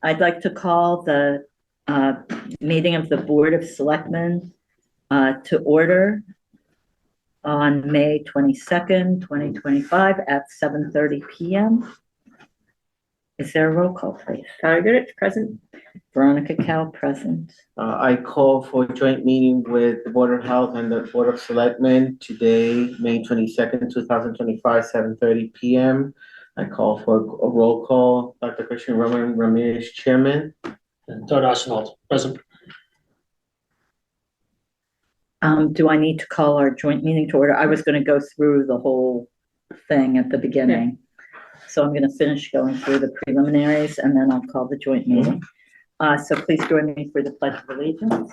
I'd like to call the meeting of the Board of Selectmen to order on May 22nd, 2025 at 7:30 p.m. Is there a roll call, please? Goodrich, present. Veronica Cal, present. I call for a joint meeting with the Board of Health and the Board of Selectmen today, May 22nd, 2025, 7:30 p.m. I call for a roll call. Dr. Christian Ramirez, Chairman. And Todd Arsenault, present. Do I need to call our joint meeting to order? I was going to go through the whole thing at the beginning. So I'm going to finish going through the preliminaries and then I'll call the joint meeting. So please join me for the Pledge of Allegiance.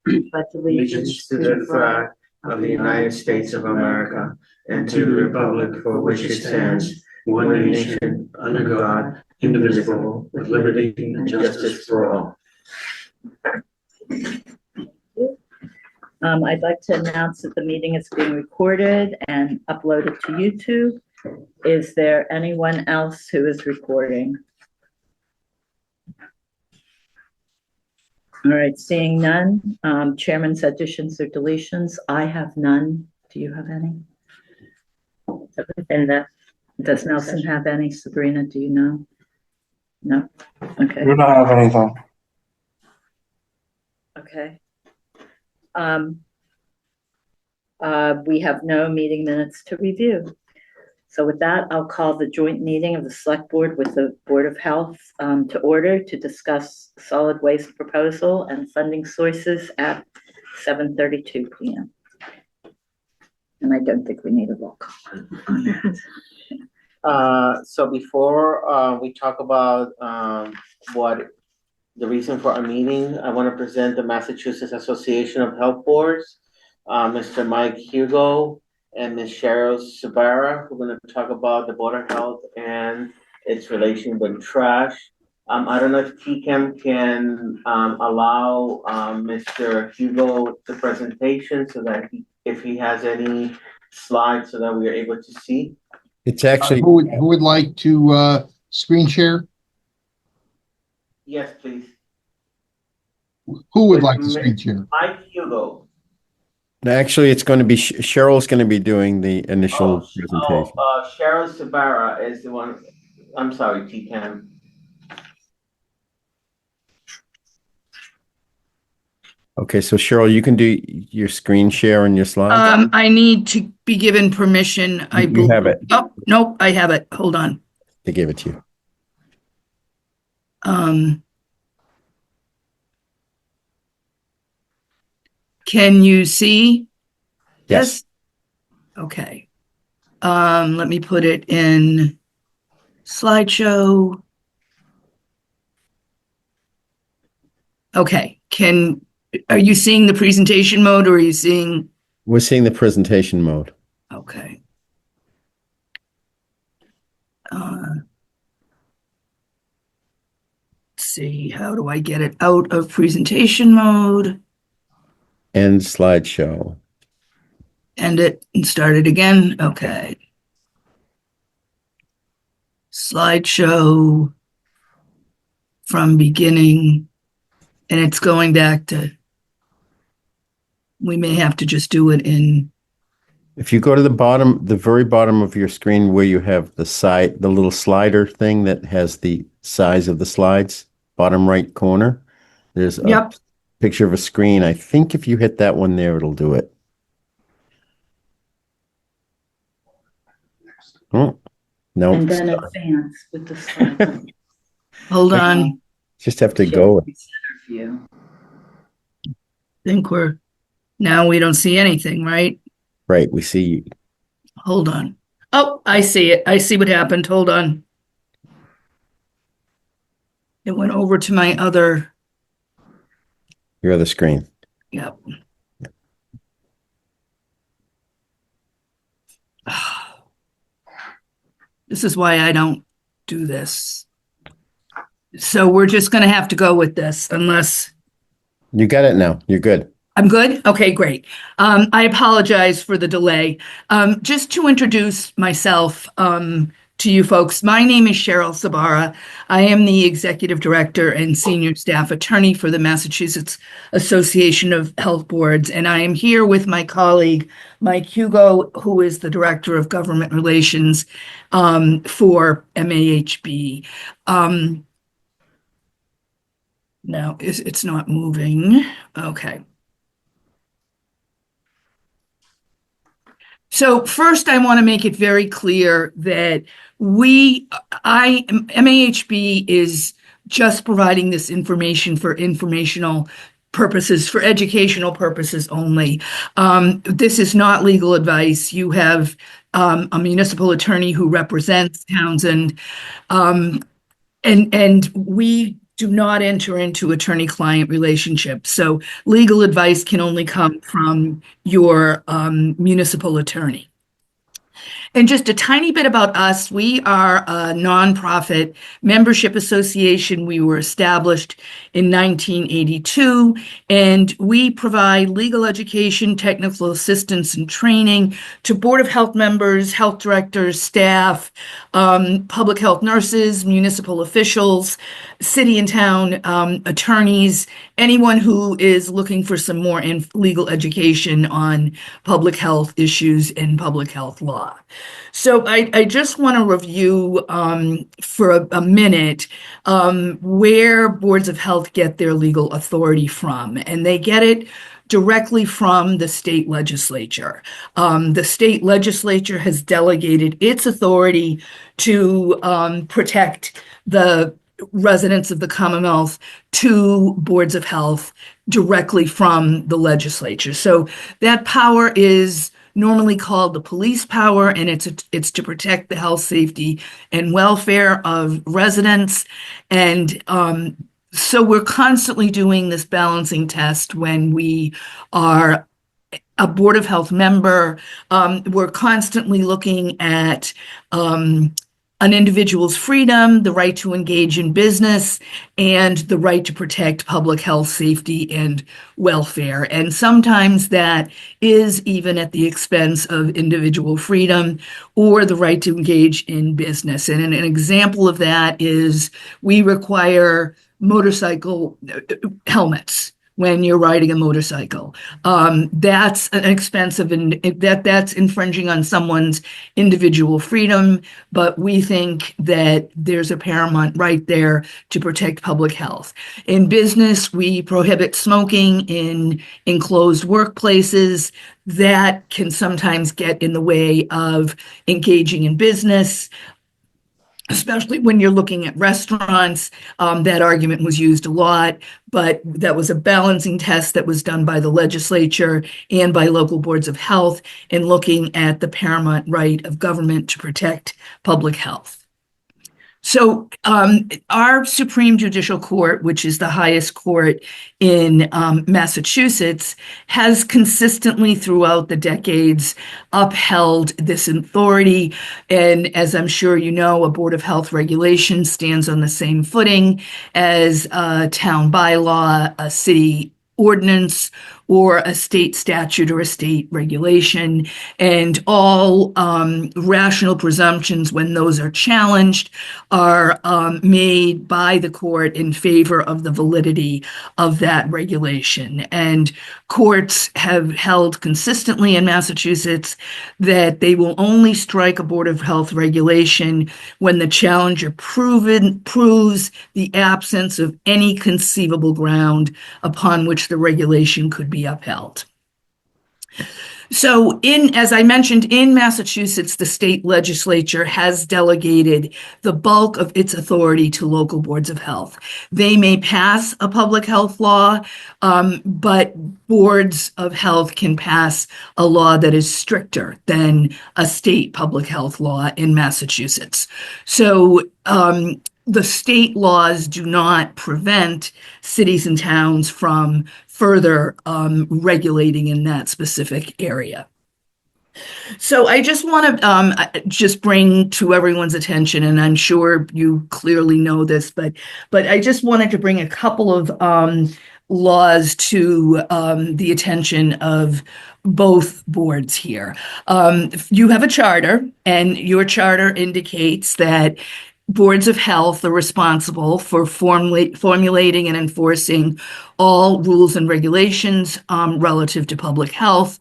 Pledge Allegiance to the flag of the United States of America and to the republic for which it stands, one nation, under God, indivisible, with liberty and justice for all. I'd like to announce that the meeting is being recorded and uploaded to YouTube. Is there anyone else who is recording? All right, seeing none. Chairman's additions or deletions. I have none. Do you have any? And does Nelson have any? Sabrina, do you know? No? Okay. You don't have anything. Okay. We have no meeting minutes to review. So with that, I'll call the joint meeting of the Select Board with the Board of Health to order to discuss solid waste proposal and funding sources at 7:32 p.m. And I don't think we need a roll call on that. So before we talk about what the reason for our meeting, I want to present the Massachusetts Association of Health Boards, Mr. Mike Hugo and Ms. Cheryl Sabara. We're going to talk about the Board of Health and its relation with trash. I don't know if TChem can allow Mr. Hugo the presentation so that if he has any slides so that we are able to see. It's actually who would like to screen share? Yes, please. Who would like to screen share? Mike Hugo. Actually, it's going to be Cheryl's going to be doing the initial presentation. Cheryl Sabara is the one. I'm sorry, TCAM. Okay, so Cheryl, you can do your screen share and your slides. I need to be given permission. You have it. Oh, nope, I have it. Hold on. They gave it to you. Can you see? Yes. Okay. Let me put it in slideshow. Okay. Are you seeing the presentation mode or are you seeing? We're seeing the presentation mode. Okay. Let's see, how do I get it out of presentation mode? End slideshow. End it and start it again. Okay. Slideshow from beginning. And it's going back to, we may have to just do it in. If you go to the bottom, the very bottom of your screen where you have the little slider thing that has the size of the slides, bottom right corner, there's a picture of a screen. I think if you hit that one there, it'll do it. Oh, no. And then advance with the slide. Hold on. Just have to go. View. I think now we don't see anything, right? Right, we see. Hold on. Oh, I see it. I see what happened. Hold on. It went over to my other. Your other screen. Yep. This is why I don't do this. So we're just going to have to go with this unless. You got it now. You're good. I'm good? Okay, great. I apologize for the delay. Just to introduce myself to you folks. My name is Cheryl Sabara. I am the Executive Director and Senior Staff Attorney for the Massachusetts Association of Health Boards, and I am here with my colleague, Mike Hugo, who is the Director of Government Relations for MAHB. Now, it's not moving. Okay. So first, I want to make it very clear that MAHB is just providing this information for informational purposes, for educational purposes only. This is not legal advice. You have a municipal attorney who represents Townsend, and we do not enter into attorney-client relationships. So legal advice can only come from your municipal attorney. And just a tiny bit about us, we are a nonprofit membership association. We were established in 1982, and we provide legal education, technical assistance, and training to Board of Health members, health directors, staff, public health nurses, municipal officials, city and town attorneys, anyone who is looking for some more legal education on public health issues and public health law. So I just want to review for a minute where boards of health get their legal authority from, and they get it directly from the state legislature. The state legislature has delegated its authority to protect the residents of the Commonwealth to boards of health directly from the legislature. So that power is normally called the police power, and it's to protect the health, safety, and welfare of residents. And so we're constantly doing this balancing test when we are a Board of Health member. We're constantly looking at an individual's freedom, the right to engage in business, and the right to protect public health, safety, and welfare. And sometimes that is even at the expense of individual freedom or the right to engage in business. And an example of that is we require motorcycle helmets when you're riding a motorcycle. That's an expensive, that's infringing on someone's individual freedom, but we think that there's a paramount right there to protect public health. In business, we prohibit smoking in enclosed workplaces. That can sometimes get in the way of engaging in business, especially when you're looking at restaurants. That argument was used a lot, but that was a balancing test that was done by the legislature and by local boards of health in looking at the paramount right of government to protect public health. So our Supreme Judicial Court, which is the highest court in Massachusetts, has consistently throughout the decades upheld this authority. And as I'm sure you know, a Board of Health regulation stands on the same footing as a town bylaw, a city ordinance, or a state statute or a state regulation, and all rational presumptions when those are challenged are made by the court in favor of the validity of that regulation. And courts have held consistently in Massachusetts that they will only strike a Board of Health regulation when the challenger proves the absence of any conceivable ground upon which the regulation could be upheld. So as I mentioned, in Massachusetts, the state legislature has delegated the bulk of its authority to local boards of health. They may pass a public health law, but boards of health can pass a law that is stricter than a state public health law in Massachusetts. So the state laws do not prevent cities and towns from further regulating in that specific area. So I just want to just bring to everyone's attention, and I'm sure you clearly know this, but I just wanted to bring a couple of laws to the attention of both boards here. You have a charter, and your charter indicates that boards of health are responsible for formulating and enforcing all rules and regulations relative to public health.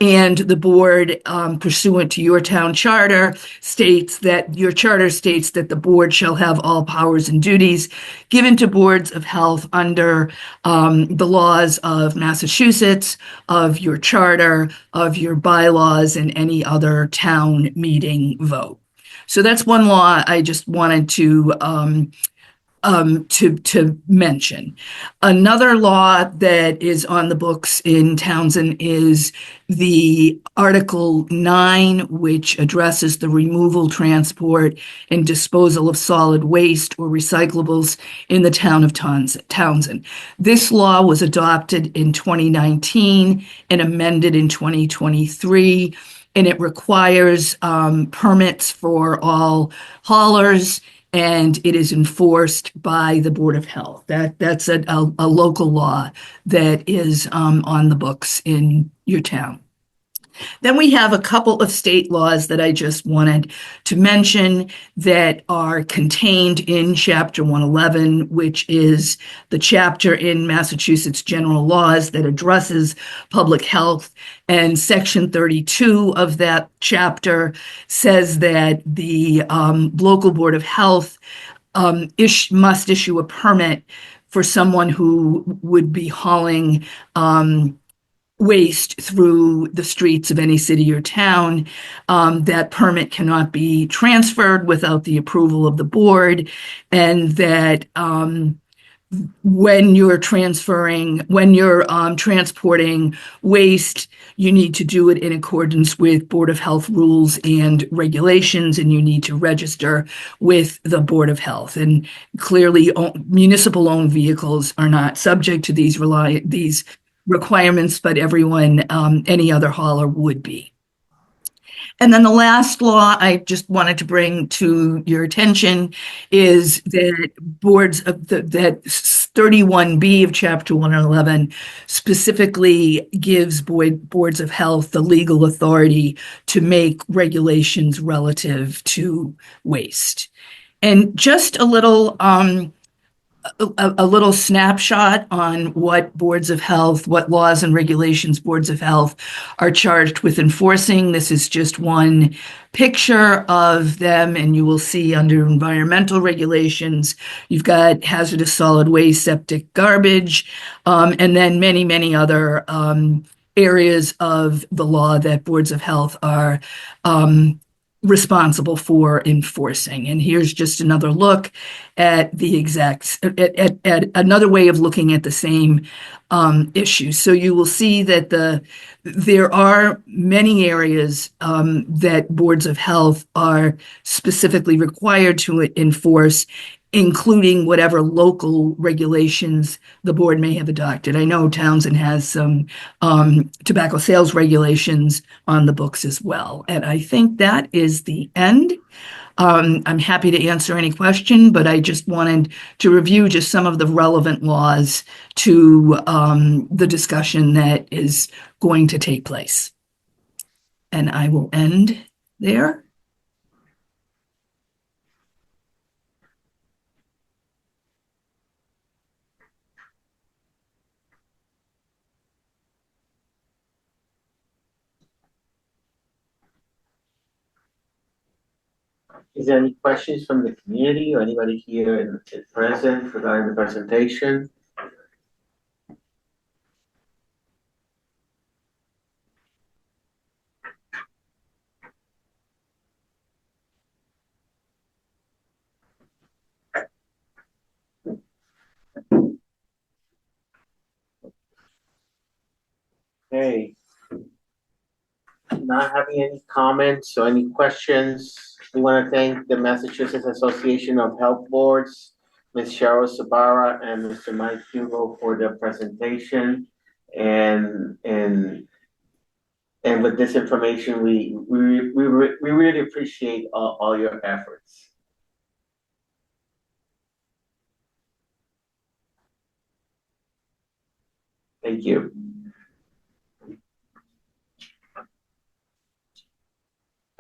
And the board, pursuant to your town charter, states that your charter states that the board shall have all powers and duties given to boards of health under the laws of Massachusetts, of your charter, of your bylaws, and any other town meeting vote. So that's one law I just wanted to mention. Another law that is on the books in Townsend is the Article 9, which addresses the removal, transport, and disposal of solid waste or recyclables in the town of Townsend. This law was adopted in 2019 and amended in 2023, and it requires permits for all haulers, and it is enforced by the Board of Health. That's a local law that is on the books in your town. Then we have a couple of state laws that I just wanted to mention that are contained in Chapter 111, which is the chapter in Massachusetts General Laws that addresses public health. And Section 32 of that chapter says that the local Board of Health must issue a permit for someone who would be hauling waste through the streets of any city or town. That permit cannot be transferred without the approval of the board, and that when you're transporting waste, you need to do it in accordance with Board of Health rules and regulations, and you need to register with the Board of Health. And clearly, municipal-owned vehicles are not subject to these requirements, but everyone, any other hauler would be. And then the last law I just wanted to bring to your attention is that that 31B of Chapter 111 specifically gives boards of health the legal authority to make regulations relative to waste. And just a little snapshot on what boards of health, what laws and regulations boards of health are charged with enforcing. This is just one picture of them, and you will see under environmental regulations, you've got hazardous solid waste, septic, garbage, and then many, many other areas of the law that boards of health are responsible for enforcing. And here's just another look at the at another way of looking at the same issue. So you will see that there are many areas that boards of health are specifically required to enforce, including whatever local regulations the board may have adopted. I know Townsend has some tobacco sales regulations on the books as well. And I think that is the end. I'm happy to answer any question, but I just wanted to review just some of the relevant laws to the discussion that is going to take place. And I will end there. Is there any questions from the community or anybody here in present regarding the presentation? Okay. Not having any comments or any questions, we want to thank the Massachusetts Association of Health Boards, Ms. Cheryl Sabara and Mr. Mike Hugo for their presentation. And with this information, we really appreciate all your efforts. Thank you.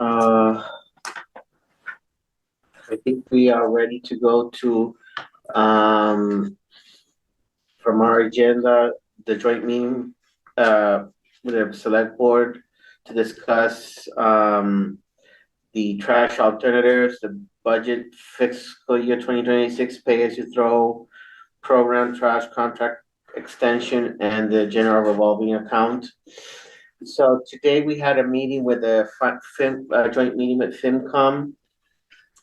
I think we are ready to go to, from our agenda, the joint meeting, with the select board to discuss, the trash alternatives, the budget fiscal year 2026 pay-as-you-throw program, trash contract extension, and the general revolving account. So today we had a meeting with the joint meeting with FinCom,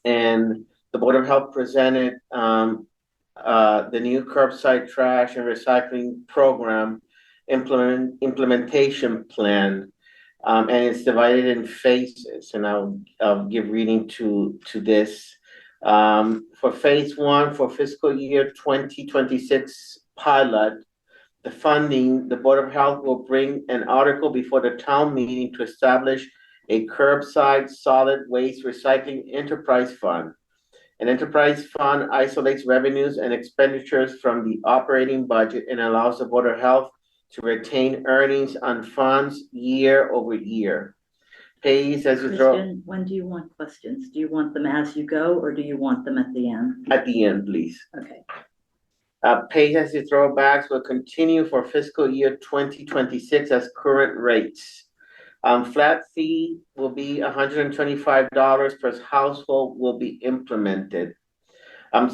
and the Board of Health presented the new curbside trash and recycling program implementation plan. And it's divided in phases, and I'll give reading to this. For phase one, for fiscal year 2026 pilot, the funding, the Board of Health will bring an article before the town meeting to establish a curbside solid waste recycling enterprise fund. An enterprise fund isolates revenues and expenditures from the operating budget and allows the Board of Health to retain earnings on funds year over year. Pays as you throw. Christian, when do you want questions? Do you want them as you go, or do you want them at the end? At the end, please. Okay. Pays as you throw backs will continue for fiscal year 2026 as current rates. Flat fee will be $125 per household will be implemented.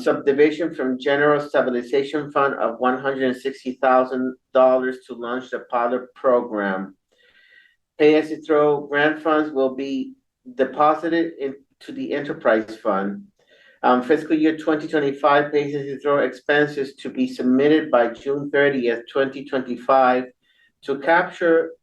Subdivision from General Stabilization Fund of $160,000 to launch the pilot program. Pay-as-you-throw grant funds will be deposited into the enterprise fund. Fiscal year 2025 pay-as-you-throw expenses to be submitted by June 30th, 2025 to capture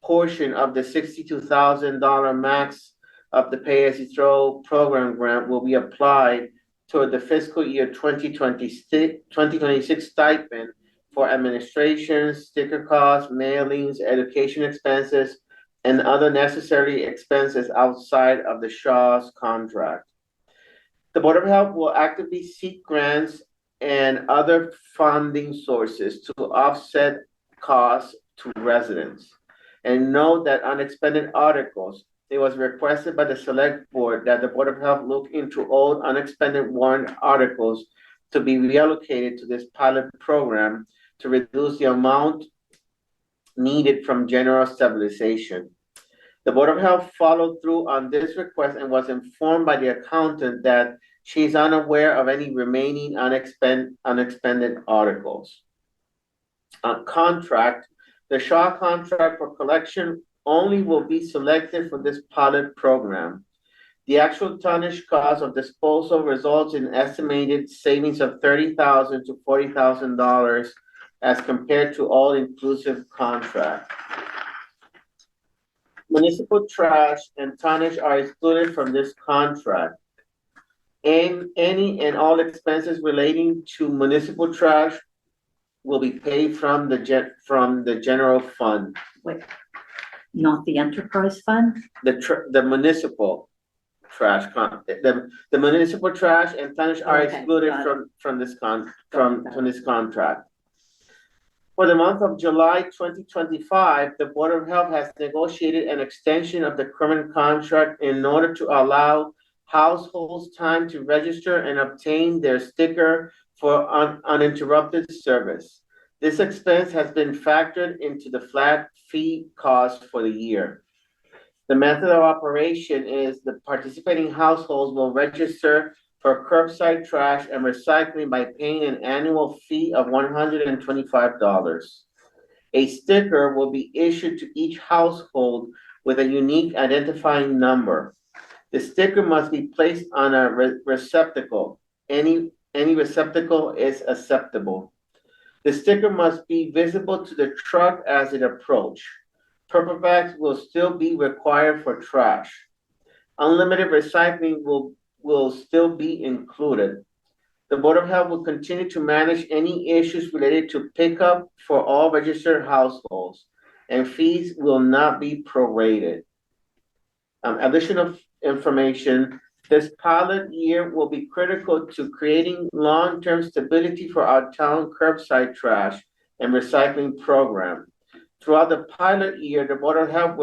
portion of the $62,000 max of the pay-as-you-throw program grant will be applied toward the fiscal year 2026 stipend for administration, sticker costs, mailings, education expenses, and other necessary expenses outside of the Shaw's contract. The Board of Health will actively seek grants and other funding sources to offset costs to residents. And note that unexpended articles, it was requested by the Select Board that the Board of Health look into old unexpended warrant articles to be reallocated to this pilot program to reduce the amount needed from general stabilization. The Board of Health followed through on this request and was informed by the accountant that she is unaware of any remaining unexpended articles. Contract. The Shaw contract for collection only will be selected for this pilot program. The actual tonnage cost of disposal results in estimated savings of $30,000 to $40,000 as compared to all-inclusive contract. Municipal trash and tonnage are excluded from this contract. And any and all expenses relating to municipal trash will be paid from the general fund. Wait, not the enterprise fund? The municipal trash the municipal trash and tonnage are excluded from this contract. For the month of July 2025, the Board of Health has negotiated an extension of the current contract in order to allow households time to register and obtain their sticker for uninterrupted service. This expense has been factored into the flat fee cost for the year. The method of operation is the participating households will register for curbside trash and recycling by paying an annual fee of $125. A sticker will be issued to each household with a unique identifying number. The sticker must be placed on a receptacle. Any receptacle is acceptable. The sticker must be visible to the truck as it approaches. Purple bags will still be required for trash. Unlimited recycling will still be included. The Board of Health will continue to manage any issues related to pickup for all registered households, and fees will not be prorated. Additional information, this pilot year will be critical to creating long-term stability for our town curbside trash and recycling program. Throughout the pilot year, the Board of Health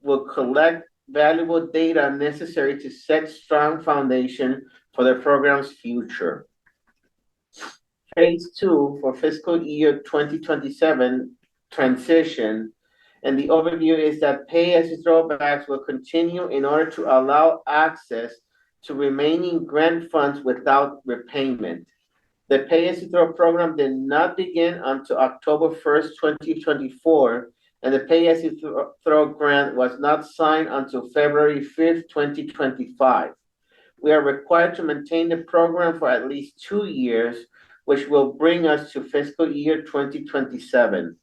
will collect valuable data necessary to set strong foundation for the program's future. Phase 2 for fiscal year 2027 transition, and the overview is that pay-as-you-throw bags will continue in order to allow access to remaining grant funds without repayment. The pay-as-you-throw program did not begin until October 1st, 2024, and the pay-as-you-throw grant was not signed until February 5th, 2025. We are required to maintain the program for at least 2 years, which will bring us to fiscal year 2027.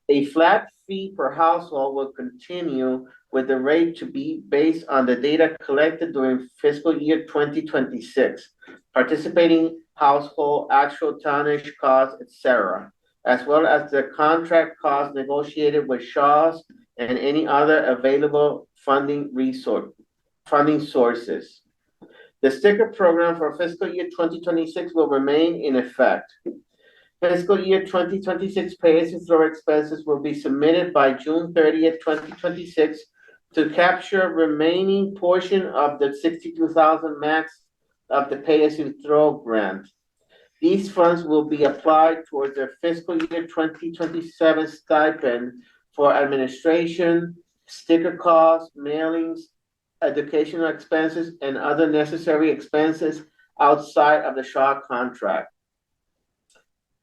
A flat fee per household will continue, with the rate to be based on the data collected during fiscal year 2026, participating household, actual tonnage costs, etc., as well as the contract costs negotiated with Shaw's and any other available funding sources. The sticker program for fiscal year 2026 will remain in effect. Fiscal year 2026 pay-as-you-throw expenses will be submitted by June 30th, 2026 to capture remaining portion of the $62,000 max of the pay-as-you-throw grant. These funds will be applied towards their fiscal year 2027 stipend for administration, sticker costs, mailings, educational expenses, and other necessary expenses outside of the Shaw contract.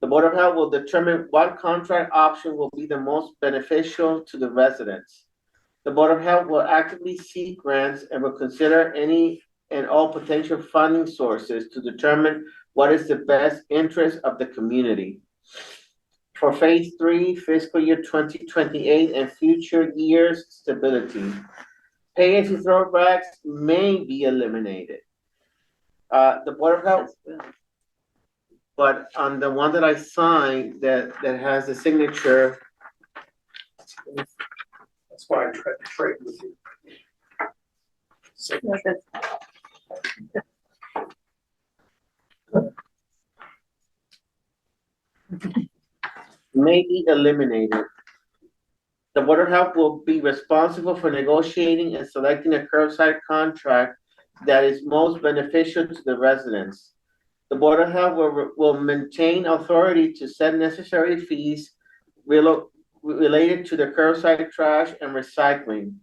The Board of Health will determine what contract option will be the most beneficial to the residents. The Board of Health will actively seek grants and will consider any and all potential funding sources to determine what is the best interest of the community. For Phase 3, fiscal year 2028 and future years stability, pay-as-you-throw bags may be eliminated. The Board of Health, but on the one that I signed that has the signature. That's why I tried to trade with you. So, May be eliminated. The Board of Health will be responsible for negotiating and selecting a curbside contract that is most beneficial to the residents. The Board of Health will maintain authority to set necessary fees related to the curbside trash and recycling.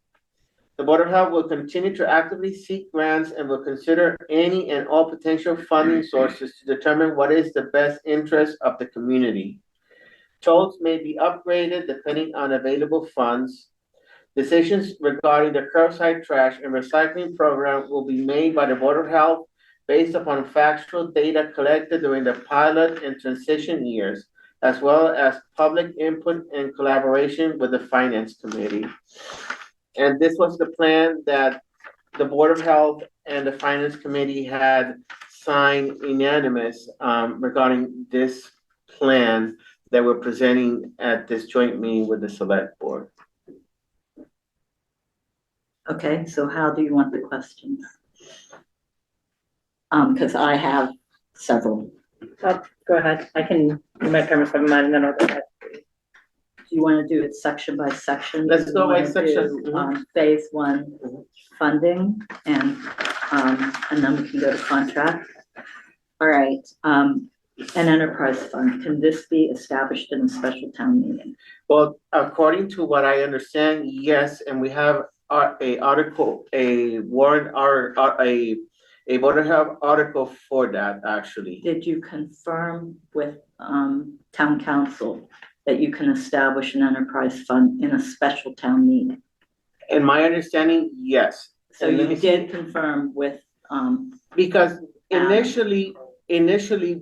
The Board of Health will continue to actively seek grants and will consider any and all potential funding sources to determine what is the best interest of the community. Totes may be upgraded depending on available funds. Decisions regarding the curbside trash and recycling program will be made by the Board of Health based upon factual data collected during the pilot and transition years, as well as public input and collaboration with the Finance Committee. And this was the plan that the Board of Health and the Finance Committee had signed unanimous regarding this plan that we're presenting at this joint meeting with the Select Board. Okay, so how do you want the questions? Because I have several. Go ahead. You might cover some of mine and then I'll go ahead. Do you want to do it section by section? Let's go by Do, section. Phase 1 funding and then we can go to contract. All right. An enterprise fund, can this be established in a special town meeting? Well, according to what I understand, yes, and we have a Board of Health article for that, actually. Did you confirm with town council that you can establish an enterprise fund in a special town meeting? In my understanding, yes. So you did confirm with because initially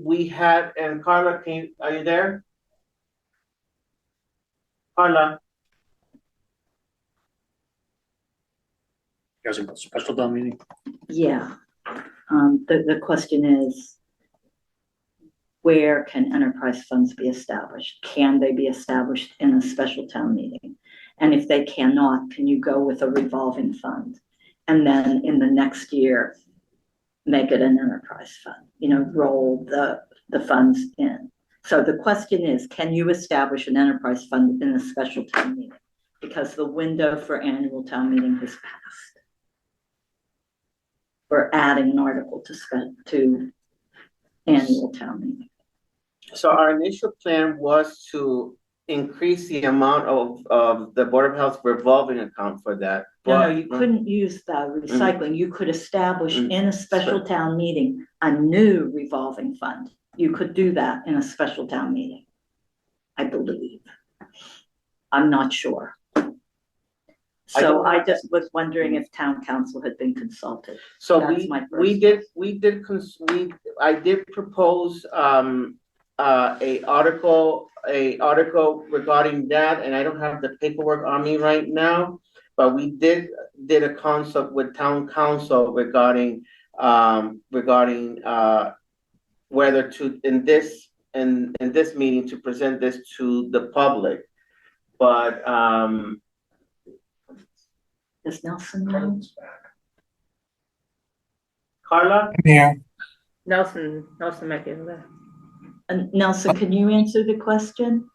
we had, and Carla, are you there? Carla? you guys are special town meeting? yeah. The question is, where can enterprise funds be established? Can they be established in a special town meeting? And if they cannot, can you go with a revolving fund? And then in the next year, make it an enterprise fund, roll the funds in. So the question is, can you establish an enterprise fund in a special town meeting? because the window for annual town meeting has passed. Or adding an article to annual town meeting. So our initial plan was to increase the amount of the Board of Health revolving account for that. No, but- you couldn't use the recycling. You could establish Mm. in a special town meeting a new revolving fund. You could do that in a special town meeting, I believe. I'm not sure. So I just was wondering if town council had been consulted. So That's my first I did propose, a article regarding that, and I don't have the paperwork on me right now. But we did a consult with town council regarding, whether to, in this meeting, to present this to the public. But, Does Nelson know? Carla? Yeah. Nelson might be able to. And Nelson, can you answer the question?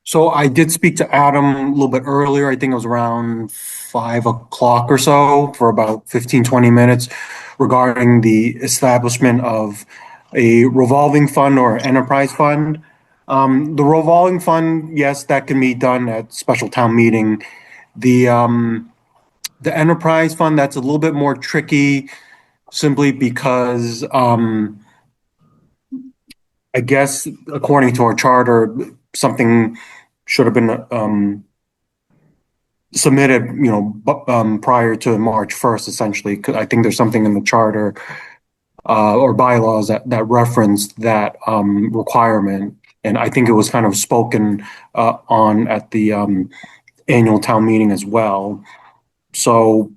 So I did speak to Adam a little bit earlier. I think it was around 5 o'clock or so for about 15, 20 minutes regarding the establishment of a revolving fund or enterprise fund. The revolving fund, yes, that can be done at special town meeting. The enterprise fund, that's a little bit more tricky simply because, I guess according to our charter, something should have been submitted, prior to March 1st, essentially. 'Cause I think there's something in the charter or bylaws that reference that requirement. And I think it was kind of spoken on at the annual town meeting as well. So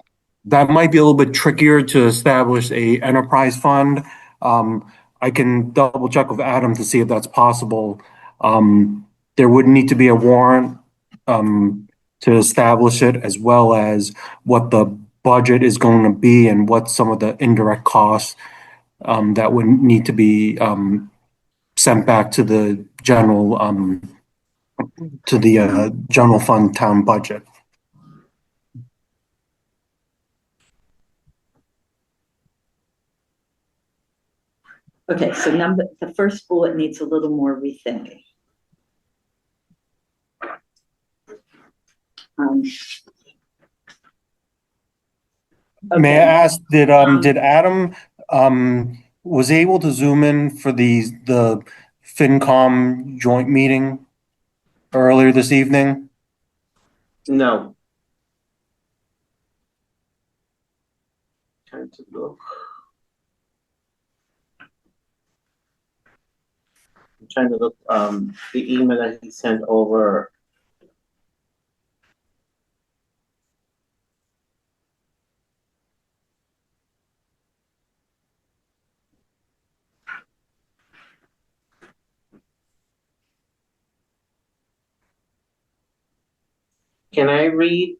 that might be a little bit trickier to establish a enterprise fund. I can double check with Adam to see if that's possible. There would need to be a warrant to establish it, as well as what the budget is going to be and what some of the indirect costs that would need to be sent back to the general general fund town budget. Okay, so the first bullet needs a little more rethinking. May I Okay. ask, did Adam was able to zoom in for the FinCom joint meeting earlier this evening? No. Trying to look. I'm trying to look, the email that he sent over. Can I read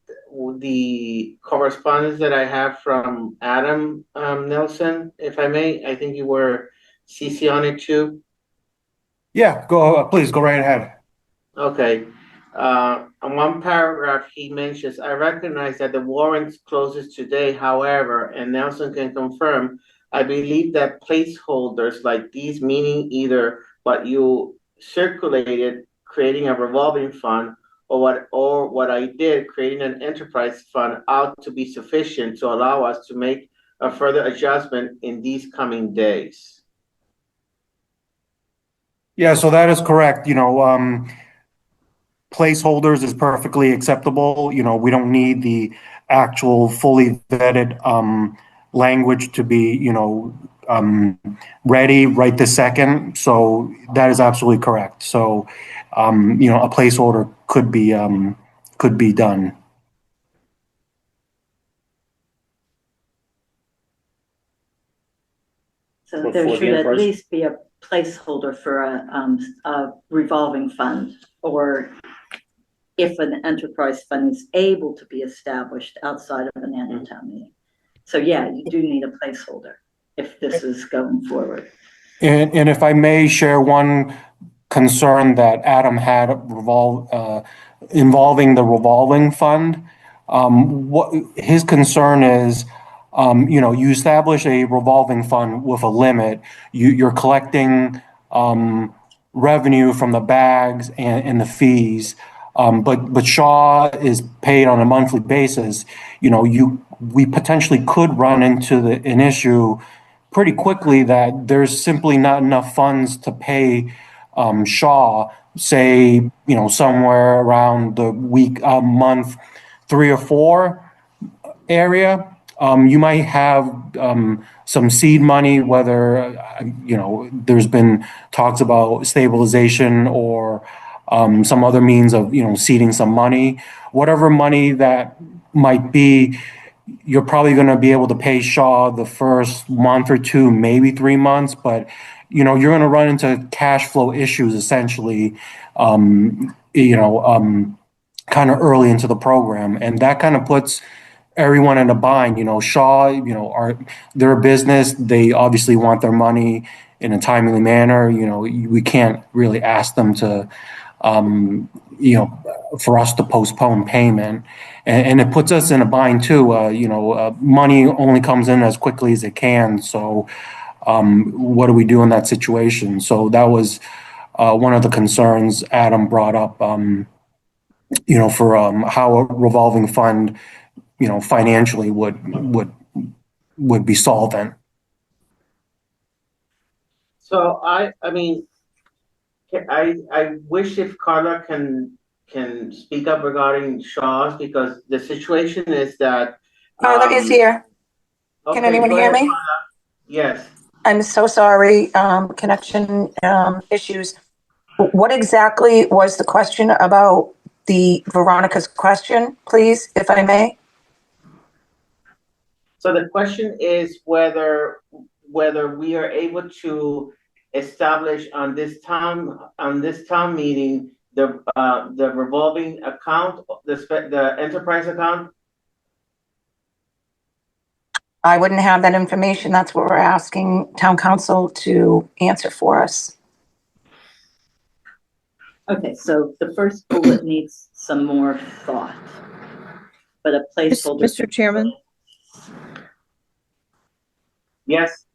the correspondence that I have from Adam, Nelson, if I may? I think you were CC on it too. Yeah, please go right ahead. Okay. On one paragraph, he mentions, I recognize that the warrant closes today, however, and Nelson can confirm, I believe that placeholders like these, meaning either what you circulated, creating a revolving fund, or what I did, creating an enterprise fund, ought to be sufficient to allow us to make a further adjustment in these coming days. Yeah, so that is correct. Placeholders is perfectly acceptable. We don't need the actual fully vetted language to be, ready right this second. So that is absolutely correct. So, a placeholder could be done. So For there the should at enterprise? least be a placeholder for a revolving fund, or if an enterprise fund is able to be established outside of an annual town meeting. So yeah, you do need a placeholder if this is going forward. And if I may share one concern that Adam had involving the revolving fund. What his concern is, you establish a revolving fund with a limit. You're collecting revenue from the bags and the fees. But Shaw is paid on a monthly basis. We potentially could run into an issue pretty quickly that there's simply not enough funds to pay Shaw, say, somewhere around the month 3 or 4 area. You might have some seed money, whether, there's been talks about stabilization or some other means of, seeding some money. Whatever money that might be, you're probably going to be able to pay Shaw the first month or two, maybe 3 months, but you're going to run into cash flow issues essentially, kind of early into the program, and that kind of puts everyone in a bind. Shaw, they're a business. They obviously want their money in a timely manner. We can't really ask them to, for us to postpone payment. And it puts us in a bind too. Money only comes in as quickly as it can. So what do we do in that situation? So that was one of the concerns Adam brought up, for how a revolving fund, financially would be solvent. So I mean, I wish if Carla can speak up regarding Shaw's, because the situation is that. Carla is here. Can Okay, anyone go hear ahead, me? Carla. Yes. I'm so sorry, connection issues. What exactly was the question about Veronica's question, please, if I may? So the question is whether we are able to establish on this town meeting the revolving account, the enterprise account. I wouldn't have that information. That's what we're asking town council to answer for us. Okay, so the first bullet needs some more thought, but a placeholder. Mr. Chairman? Yes.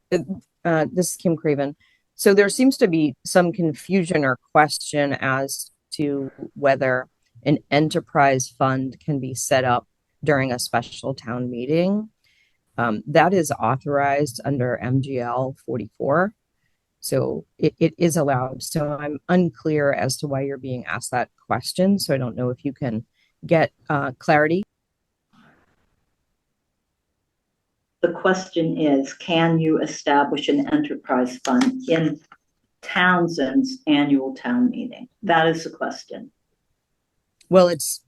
This is Kim Craven. So there seems to be some confusion or question as to whether an enterprise fund can be set up during a special town meeting. That is authorized under MGL 44. So it is allowed. So I'm unclear as to why you're being asked that question. So I don't know if you can get clarity. The question is, can you establish an enterprise fund in Townsend's annual town meeting? That is the question. Well, it's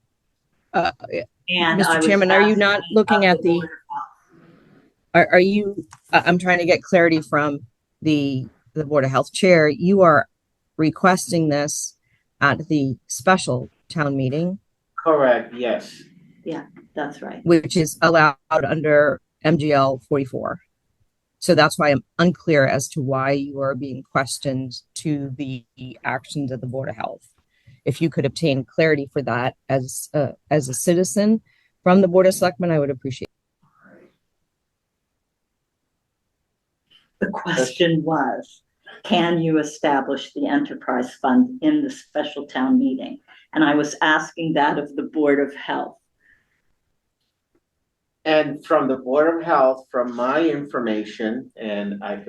and Mr. Chairman, are you not looking at the are you I'm trying to get clarity from the Board of Health chair. You are requesting this at the special town meeting? Correct, yes. Yeah, that's right. Which is allowed under MGL 44. So that's why I'm unclear as to why you are being questioned to the actions of the Board of Health. If you could obtain clarity for that as a citizen from the Board of Selectmen, I would appreciate it. The question was, can you establish the enterprise fund in the special town meeting? And I was asking that of the Board of Health. And from the Board of Health, from my information, and Carla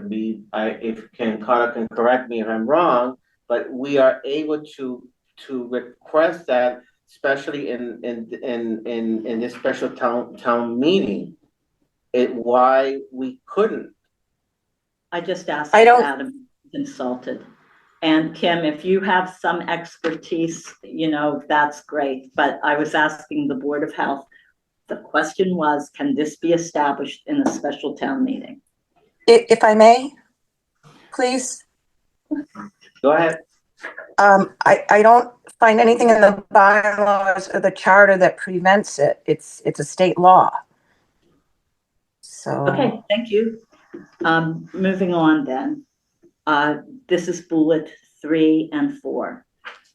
can correct me if I'm wrong, but we are able to request that, especially in this special town meeting. Why we couldn't? I just asked Adam, consulted. And Kim, if you have some expertise, that's great. But I was asking the Board of Health. The question was, can this be established in a special town meeting? If I may, please. Go ahead. I don't find anything in the bylaws or the charter that prevents it. It's a state law. So. Okay, thank you. Moving on then. This is bullet 3, and 4.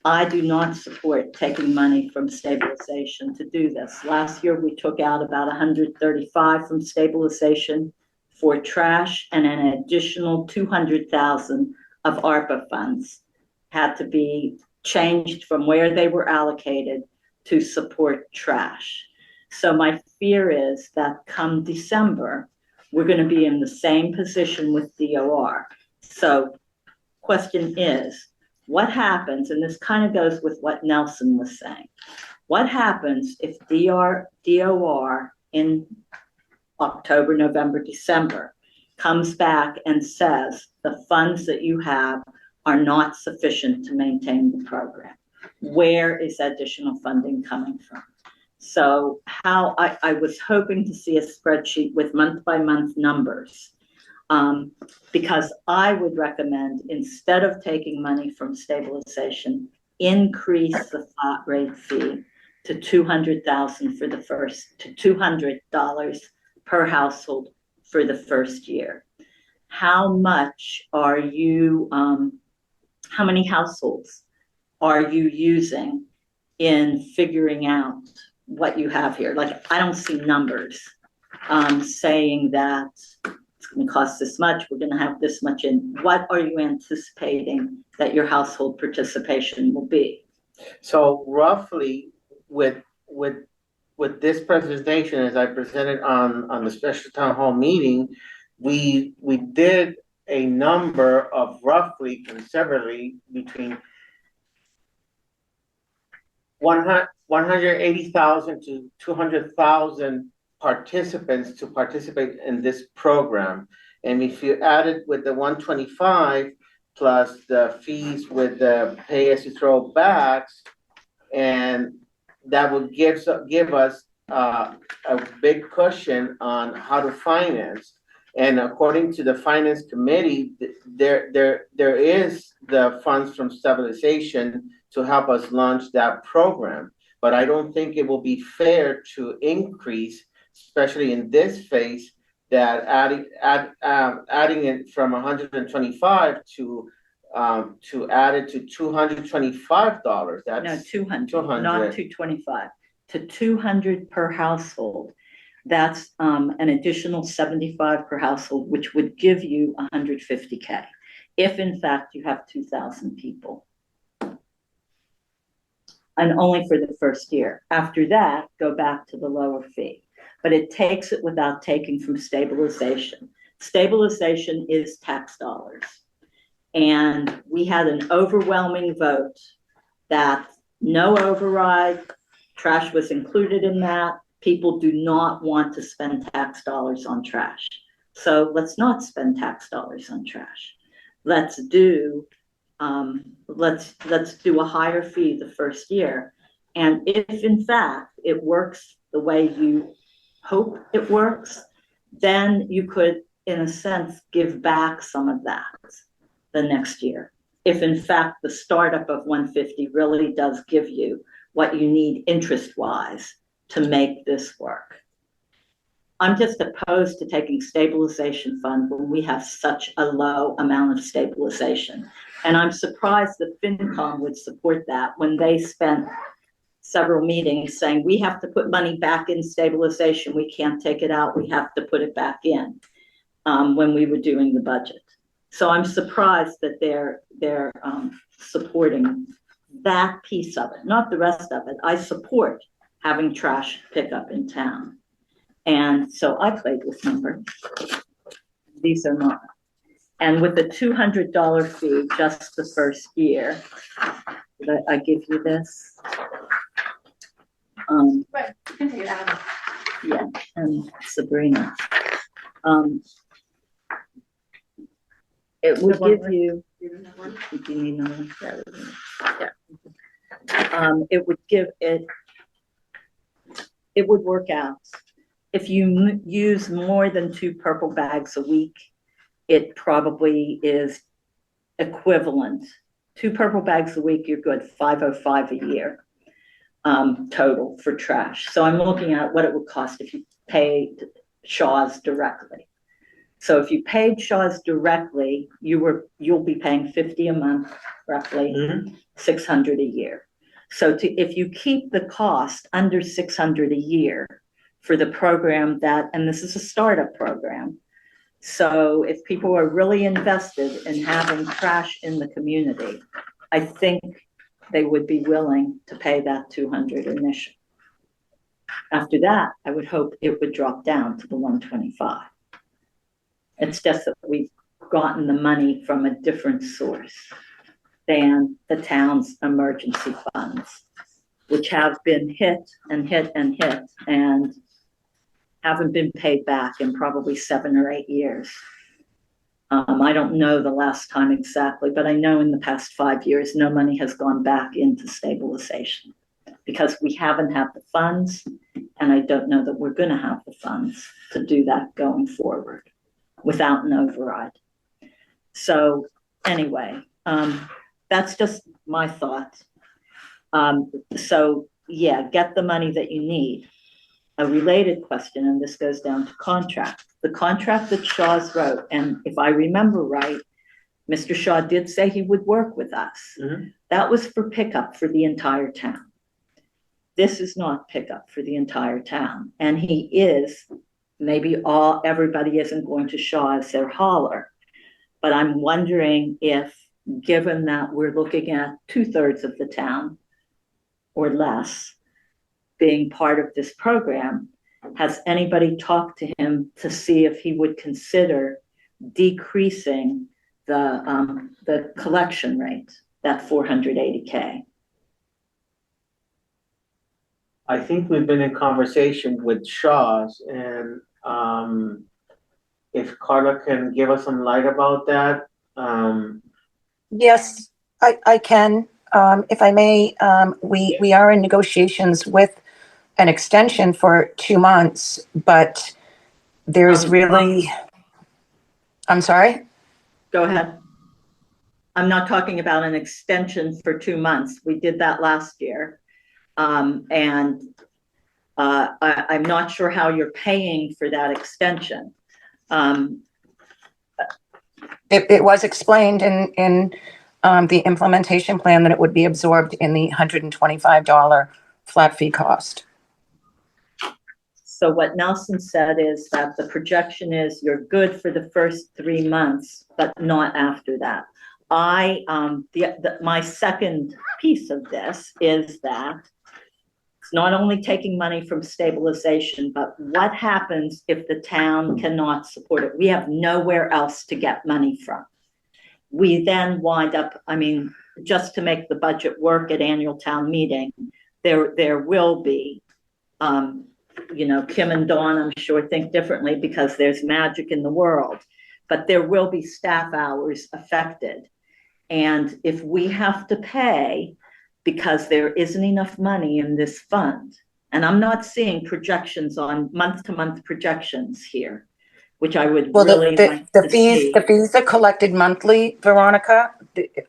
I do not support taking money from stabilization to do this. Last year, we took out about 135 from stabilization for trash, and an additional 200,000 of ARPA funds had to be changed from where they were allocated to support trash. So my fear is that come December, we're going to be in the same position with DOR. So question is, what happens, and this kind of goes with what Nelson was saying, what happens if DOR in October, November, December comes back and says the funds that you have are not sufficient to maintain the program? Where is additional funding coming from? So I was hoping to see a spreadsheet with month-by-month numbers, because I would recommend, instead of taking money from stabilization, increase the flat rate fee to $200,000 for the first, to $200 per household for the first year. How much are you, how many households are you using in figuring out what you have here? Like, I don't see numbers saying that it's going to cost this much, we're going to have this much in. What are you anticipating that your household participation will be? So roughly with this presentation, as I presented on the special town hall meeting, we did a number of roughly conservatively between 180,000 to 200,000 participants to participate in this program. And if you add it with the 125 plus the fees with the pay as you throw backs, and that would give us a big cushion on how to finance. And according to the finance committee, there is the funds from stabilization to help us launch that program. But I don't think it will be fair to increase, especially in this phase, that adding it from 125 to add it to $225. That's no, 200, not 225, to 200 per household. That's an additional 75 per household, which would give you 150K, if in fact you have 2,000 people. And only for the first year. After that, go back to the lower fee. But it takes it without taking from stabilization. Stabilization is tax dollars. And we had an overwhelming vote that no override, trash was included in that. People do not want to spend tax dollars on trash. So let's not spend tax dollars on trash. Let's do a higher fee the first year. And if in fact it works the way you hope it works, then you could, in a sense, give back some of that the next year. If in fact the startup of 150 really does give you what you need interest-wise to make this work. I'm just opposed to taking stabilization fund when we have such a low amount of stabilization. And I'm surprised that FinCom would support that when they spent several meetings saying we have to put money back in stabilization. We can't take it out. We have to put it back in when we were doing the budget. So I'm surprised that they're supporting that piece of it, not the rest of it. I support having trash pickup in town. And so I played with numbers. These are not. And with the $200 fee just the first year, did I give you this? Right, you can take it out. Yeah, and Sabrina. It would give you, if you need another one, it would give it, it would work out. If you use more than 2 purple bags a week, it probably is equivalent. 2 purple bags a week, you're good, 505 a year total for trash. So I'm looking at what it would cost if you paid Shaw's directly. So if you paid Shaw's directly, you'll be paying 50 a month, roughly, 600 a year. So if you keep the cost under 600 a year for the program and this is a startup program. So if people are really invested in having trash in the community, I think they would be willing to pay that 200 initial. After that, I would hope it would drop down to the 125. It's just that we've gotten the money from a different source than the town's emergency funds, which have been hit and hit and hit and haven't been paid back in probably 7 or 8 years. I don't know the last time exactly, but I know in the past 5 years, no money has gone back into stabilization because we haven't had the funds, and I don't know that we're going to have the funds to do that going forward without an override. So anyway, that's just my thought. So yeah, get the money that you need. A related question, and this goes down to contract. The contract that Shaw's wrote, and if I remember right, Mr. Shaw did say he would work with us. That was for pickup for the entire town. This is not pickup for the entire town. And he is, maybe everybody isn't going to Shaw as their hauler, but I'm wondering if, given that we're looking at 2/3 of the town or less being part of this program, has anybody talked to him to see if he would consider decreasing the collection rate, that 480K? I think we've been in conversation with Shaw's, and if Carla can give us some light about that. Yes, I can. If I may, we are in negotiations with an extension for 2 months, but there's really, I'm sorry? Go ahead. I'm not talking about an extension for 2 months. We did that last year. And I'm not sure how you're paying for that extension. It was explained in the implementation plan that it would be absorbed in the $125 flat fee cost. So what Nelson said is that the projection is you're good for the first 3 months, but not after that. My second piece of this is that it's not only taking money from stabilization, but what happens if the town cannot support it? We have nowhere else to get money from. We then wind up, just to make the budget work at annual town meeting, there will be, Kim and Dawn, I'm sure, think differently because there's magic in the world, but there will be staff hours affected. And if we have to pay because there isn't enough money in this fund, and I'm not seeing projections on month-to-month projections here, which I would really like to see. The fees are collected monthly, Veronica,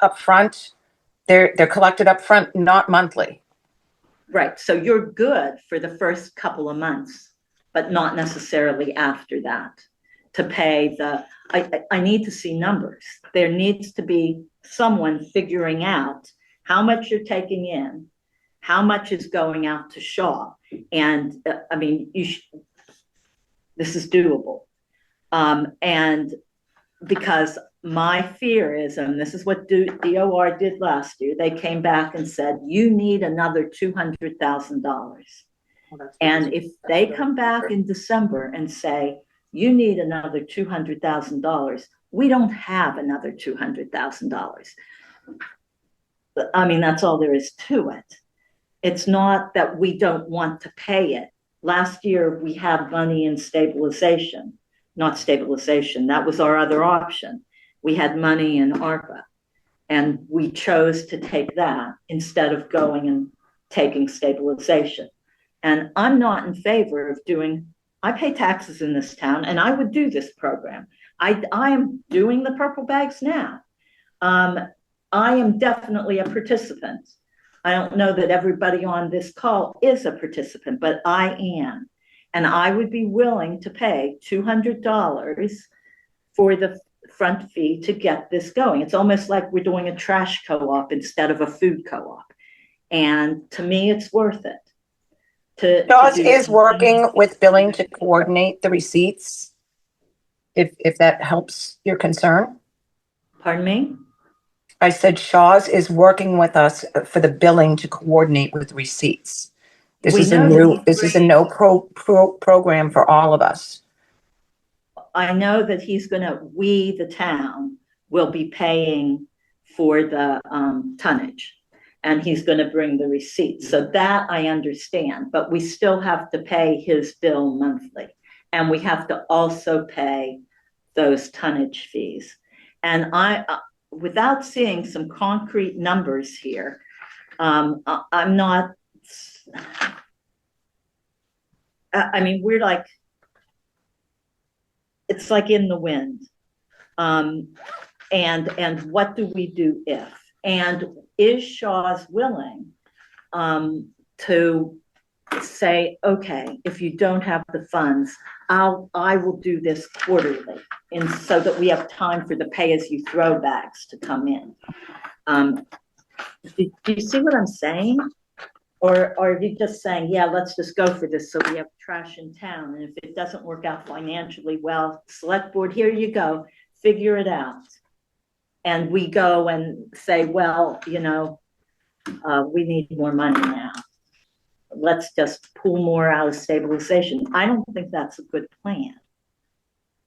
upfront. They're collected upfront, not monthly. Right. So you're good for the first couple of months, but not necessarily after that to pay I need to see numbers. There needs to be someone figuring out how much you're taking in, how much is going out to Shaw. And this is doable. And because my fear is, and this is what DOR did last year, they came back and said, you need another $200,000. And if they come back in December and say, you need another $200,000, we don't have another $200,000. That's all there is to it. It's not that we don't want to pay it. Last year, we had money in stabilization, not stabilization. That was our other option. We had money in ARPA, and we chose to take that instead of going and taking stabilization. And I'm not in favor of I pay taxes in this town, and I would do this program. I am doing the purple bags now. I am definitely a participant. I don't know that everybody on this call is a participant, but I am. And I would be willing to pay $200 for the front fee to get this going. It's almost like we're doing a trash co-op instead of a food co-op. And to me, it's worth it. Jaws is working with billing to coordinate the receipts, if that helps your concern. Pardon me? I said Shaw's is working with us for the billing to coordinate with receipts. This We is a know new, that this is a no program for all of us. I know that we, the town, will be paying for the tonnage, and he's gonna bring the receipts. So that I understand, but we still have to pay his bill monthly. And we have to also pay those tonnage fees. And without seeing some concrete numbers here, I'm not, I mean, we're like, it's like in the wind. And what do we do if? And is Shaw's willing to say, okay, if you don't have the funds, I will do this quarterly, and so that we have time for the pay-as-you-throw bags to come in. Do you see what I'm saying? Or are you just saying, yeah, let's just go for this so we have trash in town, and if it doesn't work out financially, well, select board, here you go, figure it out. And we go and say, well, you know, we need more money now. Let's just pull more out of stabilization. I don't think that's a good plan,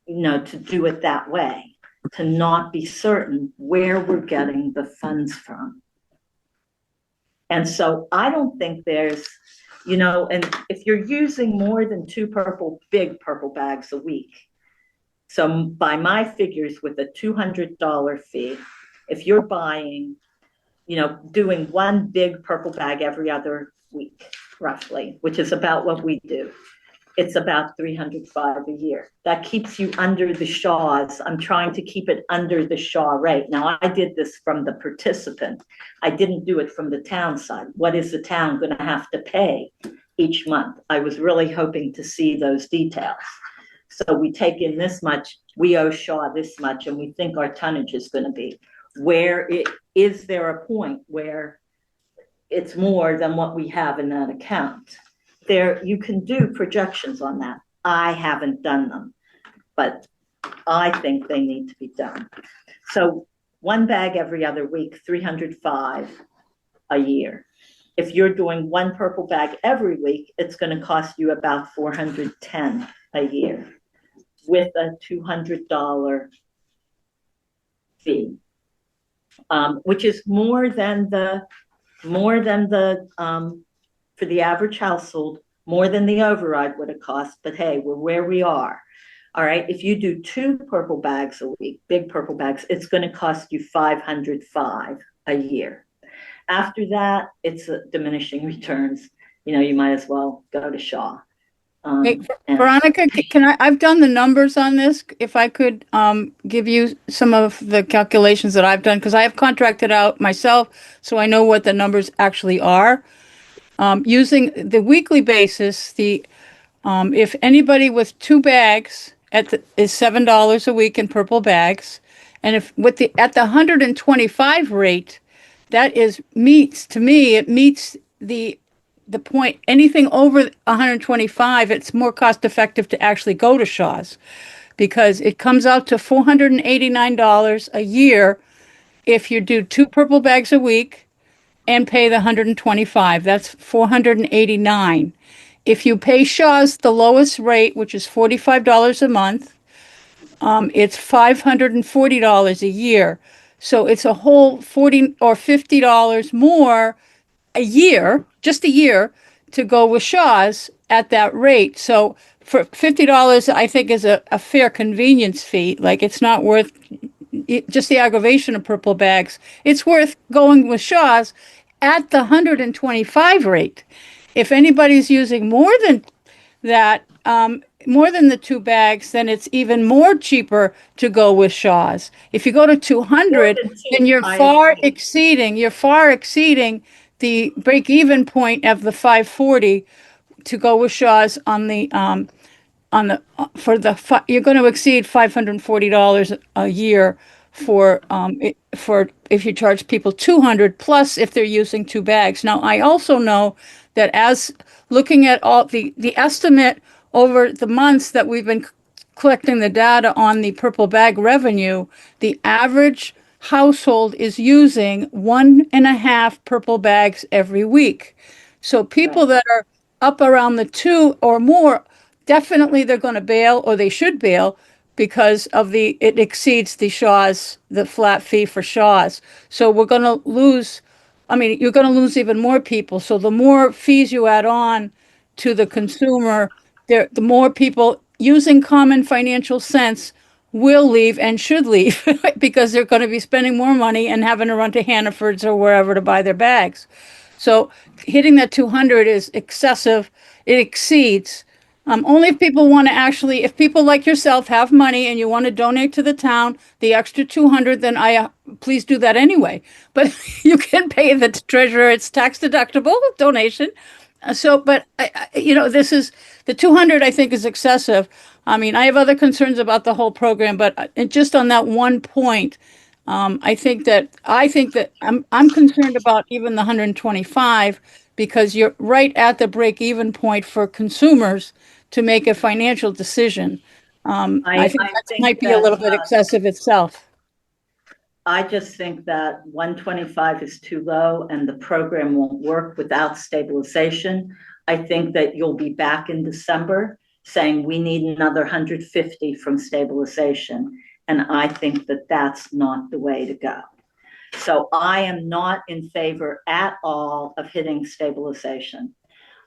you know, to do it that way, to not be certain where we're getting the funds from. And so I don't think there's, you know, and if you're using more than two big purple bags a week, so by my figures with a $200 fee, if you're buying, you know, doing one big purple bag every other week, roughly, which is about what we do, it's about $305 a year. That keeps you under the Shaw's. I'm trying to keep it under the Shaw rate. Now, I did this from the participant. I didn't do it from the town side. What is the town going to have to pay each month? I was really hoping to see those details. So we take in this much, we owe Shaw this much, and we think our tonnage is going to be. Is there a point where it's more than what we have in that account? There, you can do projections on that. I haven't done them, but I think they need to be done. So one bag every other week, $305 a year. If you're doing one purple bag every week, it's going to cost you about $410 a year with a $200 fee, which is more than the for the average household, more than the override would have cost, but hey, we're where we are. All right, if you do two purple bags a week, big purple bags, it's going to cost you $505 a year. After that, it's a diminishing returns. You know, you might as well go to Shaw. Hey, Veronica, I've done the numbers on this. If I could give you some of the calculations that I've done, because I have contracted out myself, so I know what the numbers actually are. Using the weekly basis, if anybody with two bags is $7 a week in purple bags, and if at the 125 rate, it meets the point. Anything over 125, it's more cost effective to actually go to Shaw's, because it comes out to $489 a year if you do two purple bags a week and pay the 125. That's $489. If you pay Shaw's the lowest rate, which is $45 a month, it's $540 a year. So it's a whole $40 or $50 more a year, just a year, to go with Shaw's at that rate. So for $50, I think is a fair convenience fee. Like, it's not worth just the aggravation of purple bags. It's worth going with Shaw's at the 125 rate. If anybody's using more than that, more than the two bags, then it's even more cheaper to go with Shaw's. If you go to 200, then you're far exceeding the break-even point of the 540 to go with Shaw's on the you're going to exceed $540 a year for if you charge people 200 plus if they're using two bags. Now, I also know that as looking at all the estimate over the months that we've been collecting the data on the purple bag revenue, the average household is using 1.5 purple bags every week. So people that are up around the two or more, definitely they're going to bail, or they should bail, because of it exceeds the flat fee for Shaw's. So we're going to lose, I mean, you're going to lose even more people. So the more fees you add on to the consumer, the more people using common financial sense will leave and should leave because they're going to be spending more money and having to run to Hannaford's or wherever to buy their bags. So hitting that 200 is excessive. It exceeds. Only if people want to actually, if people like yourself have money and you want to donate to the town, the extra 200, then please do that anyway. But you can pay the treasurer. It's tax deductible donation. But this is the 200. I think is excessive. I mean, I have other concerns about the whole program, but just on that one point, I think that I'm concerned about even the 125 because you're right at the break-even point for consumers to make a financial decision. I think that might be a little bit excessive itself. I just think that 125 is too low and the program won't work without stabilization. I think that you'll be back in December saying we need another 150 from stabilization. And I think that that's not the way to go. So I am not in favor at all of hitting stabilization.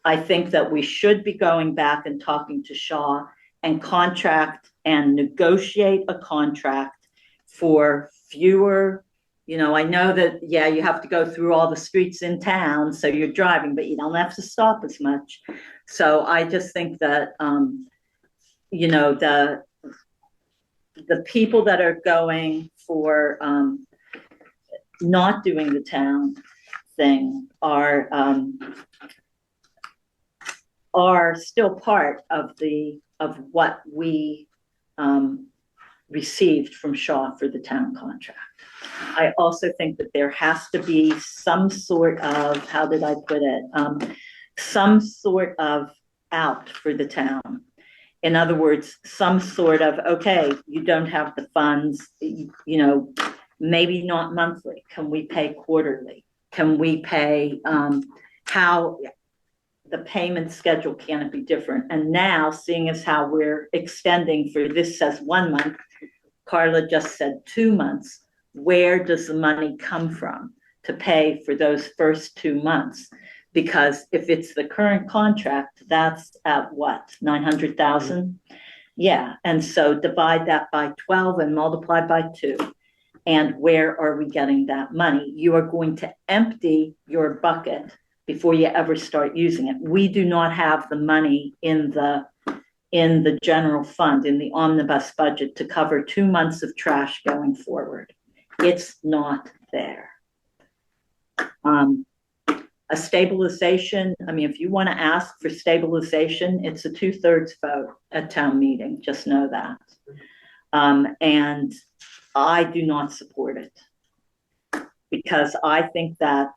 I think that we should be going back and talking to Shaw and contract and negotiate a contract for fewer, I know that, you have to go through all the streets in town, so you're driving, but you don't have to stop as much. So I just think that, the people that are going for not doing the town thing are still part of what we received from Shaw for the town contract. I also think that there has to be some sort of, how did I put it? Some sort of out for the town. In other words, some sort of, okay, you don't have the funds, maybe not monthly. Can we pay quarterly? Can we pay, how the payment schedule, can it be different? And now, seeing as how we're extending for this says 1 month, Carla just said 2 months. Where does the money come from to pay for those first 2 months? Because if it's the current contract, that's at what, 900,000? Yeah, and so divide that by 12 and multiply by 2. And where are we getting that money? You are going to empty your bucket before you ever start using it. We do not have the money in the general fund, in the omnibus budget, to cover 2 months of trash going forward. It's not there. A stabilization, if you want to ask for stabilization, it's a 2/3 vote at town meeting. Just know that. And I do not support it because I think that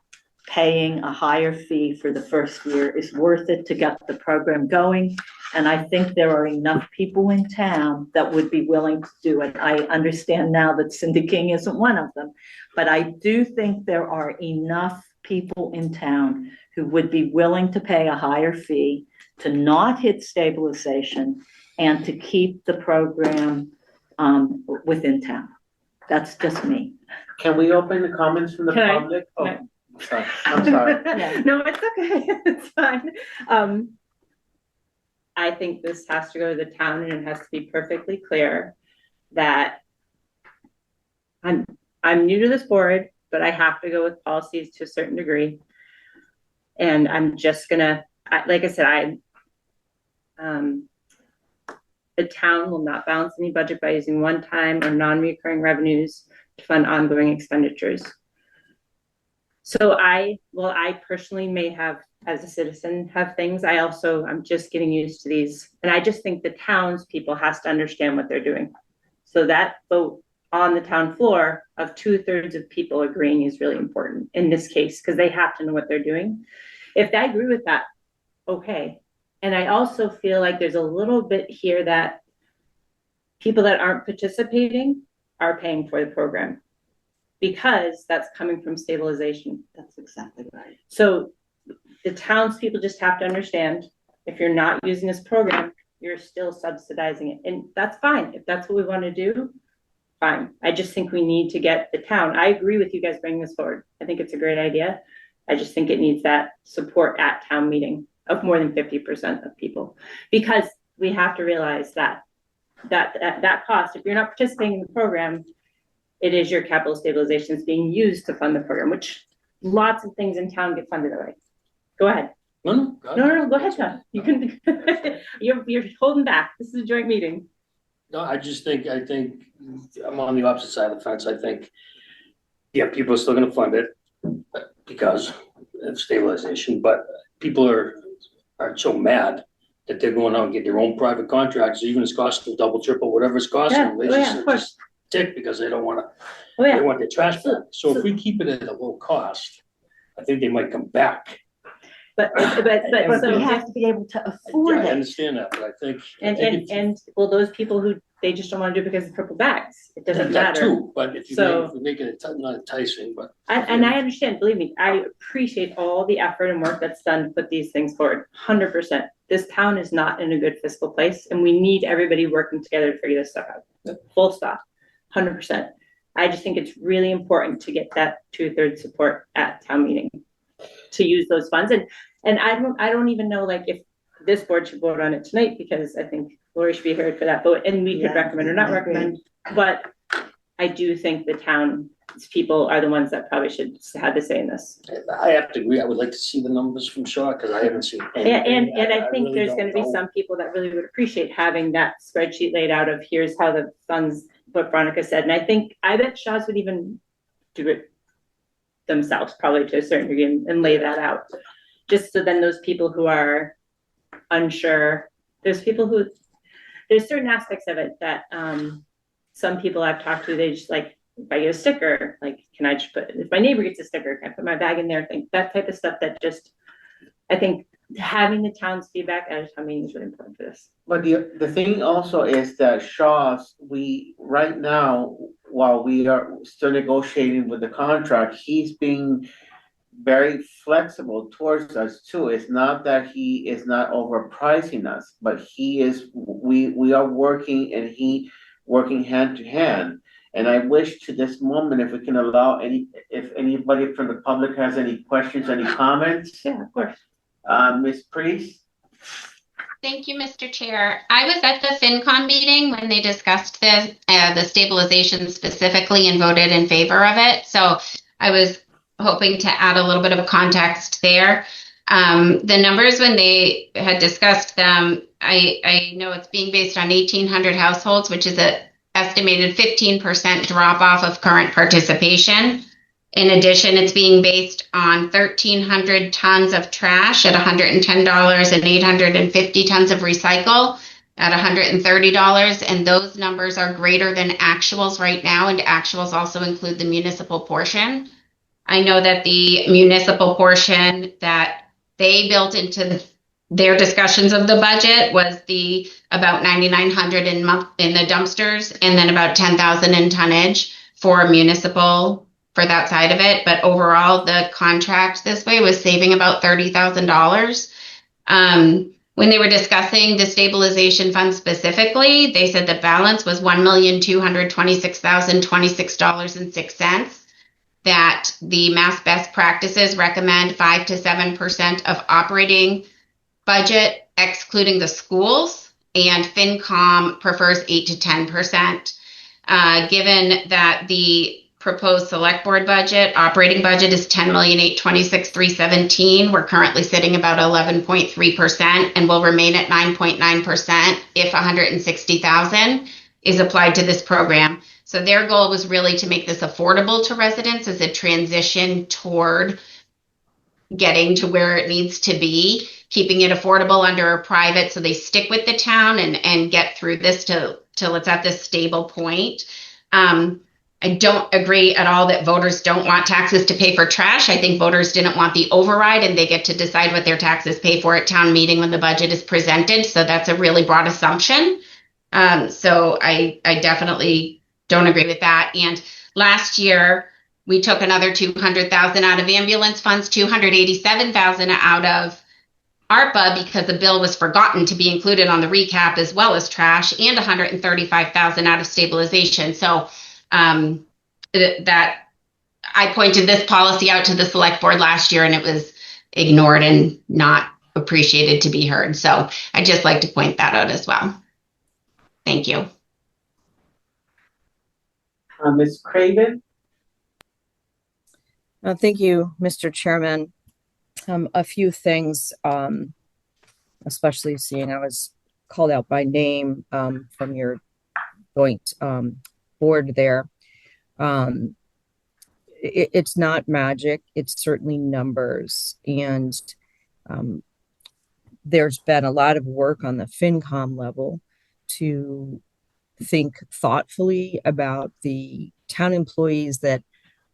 paying a higher fee for the first year is worth it to get the program going. And I think there are enough people in town that would be willing to do it. I understand now that Cindy King isn't one of them, but I do think there are enough people in town who would be willing to pay a higher fee to not hit stabilization and to keep the program within town. That's just me. Can we open the comments from the public? Sorry. I'm sorry. No, it's okay. It's fine. I think this has to go to the town, and it has to be perfectly clear that I'm new to this board, but I have to go with policies to a certain degree. And I'm just gonna, like I said, the town will not balance any budget by using one-time or non-recurring revenues to fund ongoing expenditures. So I personally may have as a citizen have things. I'm just getting used to these. And I just think the townspeople has to understand what they're doing. So that vote on the town floor of 2/3 of people agreeing is really important in this case, because they have to know what they're doing. If they agree with that, okay. And I also feel like there's a little bit here that people that aren't participating are paying for the program because that's coming from stabilization. That's exactly right. So the townspeople just have to understand, if you're not using this program, you're still subsidizing it. And that's fine. If that's what we want to do, fine. I just think we need to get the town. I agree with you guys bringing this forward. I think it's a great idea. I just think it needs that support at town meeting of more than 50% of people, because we have to realize that cost, if you're not participating in the program, it is your capital stabilization is being used to fund the program, which lots of things in town get funded that way. Go ahead. No, No, go ahead, John. You can, you're holding back. This is a joint meeting. No, I think I'm on the opposite side of the fence. I think, yeah, people are still gonna fund it because of stabilization, but people are so mad that they're going out and get their own private contracts, even if it's costing double, triple, whatever it's costing. Yeah. They just tick because they don't wanna, they want their trash back. So if we keep it at a low cost, I think they might come back. But we have to be able to afford I it. understand that, but I think. And well, those people who they just don't want to do it because of triple bags, it doesn't that matter. too, but if you make it not enticing, but. I understand, believe me, I appreciate all the effort and work that's done to put these things forward, 100%. This town is not in a good fiscal place, and we need everybody working together to figure this stuff out. Full stop, 100%. I just think it's really important to get that 2/3 support at town meeting to use those funds. And I don't even know like if this board should vote on it tonight, because I think Lori should be heard for that vote, and we could recommend or not recommend, but I do think the town's people are the ones that probably should have the say in this. I have to agree. I would like to see the numbers from Shaw because I haven't seen anything. And I think really there's going to be some people that really would appreciate having that spreadsheet laid out of here's how the funds, what Veronica said. And I bet Shaw's would even do it themselves, probably to a certain degree, and lay that out. Just so then those people who are unsure, there's certain aspects of it that some people I've talked to, they just like, if I get a sticker, like, can I just if my neighbor gets a sticker, can I put my bag in there? That type of stuff that just, I think having the town's feedback at a town meeting is really important for this. But the thing also is that Shaw's, right now, while we are still negotiating with the contract, he's being very flexible towards us too. It's not that he is not overpricing us, but we are working and working hand to hand. And I wish to this moment, if we can allow if anybody from the public has any questions, any comments. Yeah, of course. Ms. Priest? Thank you, Mr. Chair. I was at the FinCom meeting when they discussed the stabilization specifically and voted in favor of it. So I was hoping to add a little bit of context there. The numbers when they had discussed them, I know it's being based on 1,800 households, which is an estimated 15% drop off of current participation. In addition, it's being based on 1,300 tons of trash at $110 and 850 tons of recycle at $130. And those numbers are greater than actuals right now. And actuals also include the municipal portion. I know that the municipal portion that they built into their discussions of the budget was about 9,900 in the dumpsters, and then about 10,000 in tonnage for municipal for that side of it. But overall, the contract this way was saving about $30,000. When they were discussing the stabilization fund specifically, they said the balance was $1,226,026.06. That the Mass Best Practices recommend 5 to 7% of operating budget, excluding the schools, and FinCom prefers 8 to 10%. Given that the proposed select board budget, operating budget is $10,826,317, we're currently sitting about 11.3% and will remain at 9.9% if $160,000 is applied to this program. So their goal was really to make this affordable to residents as a transition toward getting to where it needs to be, keeping it affordable under a private so they stick with the town and get through this till it's at this stable point. I don't agree at all that voters don't want taxes to pay for trash. I think voters didn't want the override and they get to decide what their taxes pay for at town meeting when the budget is presented. So that's a really broad assumption. So I definitely don't agree with that. And last year we took another 200,000 out of ambulance funds, 287,000 out of ARPA because the bill was forgotten to be included on the recap as well as trash, and 135,000 out of stabilization. So that I pointed this policy out to the select board last year and it was ignored and not appreciated to be heard. So I'd just like to point that out as well. Thank you. Ms. Craven? Thank you, Mr. Chairman. A few things, especially seeing I was called out by name from your joint board there. It's not magic. It's certainly numbers. And there's been a lot of work on the FinCom level to think thoughtfully about the town employees that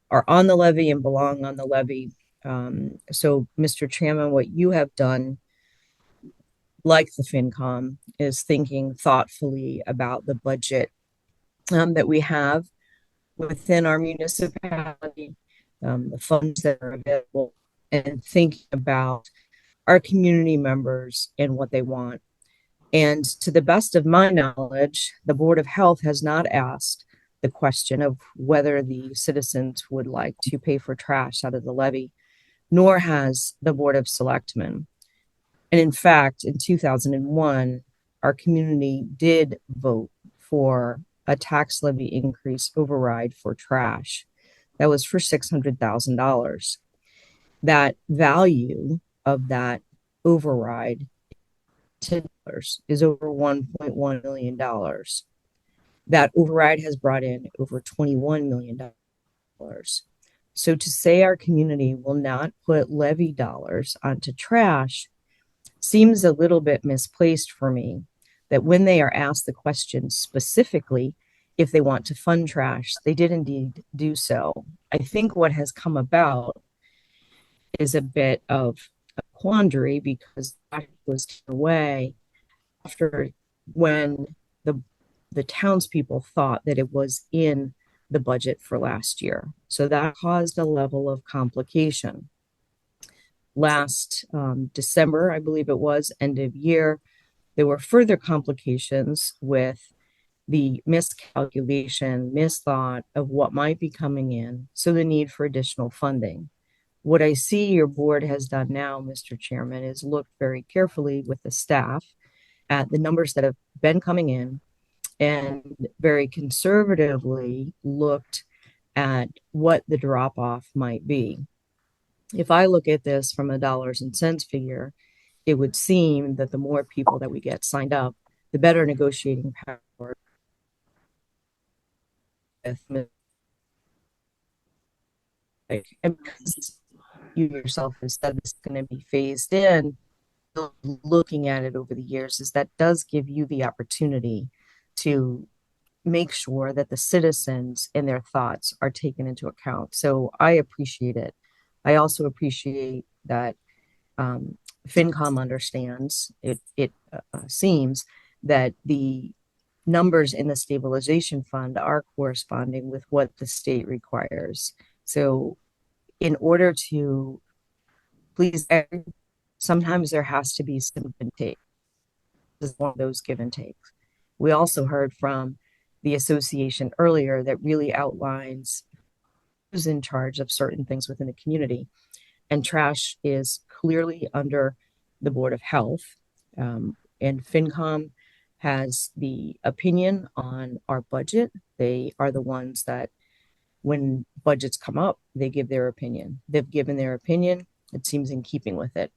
are on the levy and belong on the levy. So, Mr. Chairman, what you have done, like the FinCom, is thinking thoughtfully about the budget that we have within our municipality, the funds that are available, and thinking about our community members and what they want. And to the best of my knowledge, the Board of Health has not asked the question of whether the citizens would like to pay for trash out of the levy, nor has the Board of Selectmen. And in fact, in 2001, our community did vote for a tax levy increase override for trash. That was for $600,000. That value of that override is over $1.1 million. That override has brought in over $21 million. So to say our community will not put levy dollars onto trash seems a little bit misplaced for me, that when they are asked the question specifically if they want to fund trash, they did indeed do so. I think what has come about is a bit of a quandary because that was taken away after when the townspeople thought that it was in the budget for last year. So that caused a level of complication. Last December, I believe it was, end of year, there were further complications with the miscalculation, misthought of what might be coming in, so the need for additional funding. What I see your board has done now, Mr. Chairman, is look very carefully with the staff at the numbers that have been coming in and very conservatively looked at what the drop off might be. If I look at this from a dollars and cents figure, it would seem that the more people that we get signed up, the better negotiating power. And because you yourself have said this is going to be phased in, looking at it over the years, is that does give you the opportunity to make sure that the citizens and their thoughts are taken into account. So I appreciate it. I also appreciate that FinCom understands it. It seems that the numbers in the stabilization fund are corresponding with what the state requires. So in order to please, sometimes there has to be some give and take. This is one of those give and takes. We also heard from the association earlier that really outlines who's in charge of certain things within the community. And trash is clearly under the Board of Health. And FinCom has the opinion on our budget. They are the ones that, when budgets come up, they give their opinion. They've given their opinion. It seems in keeping with it.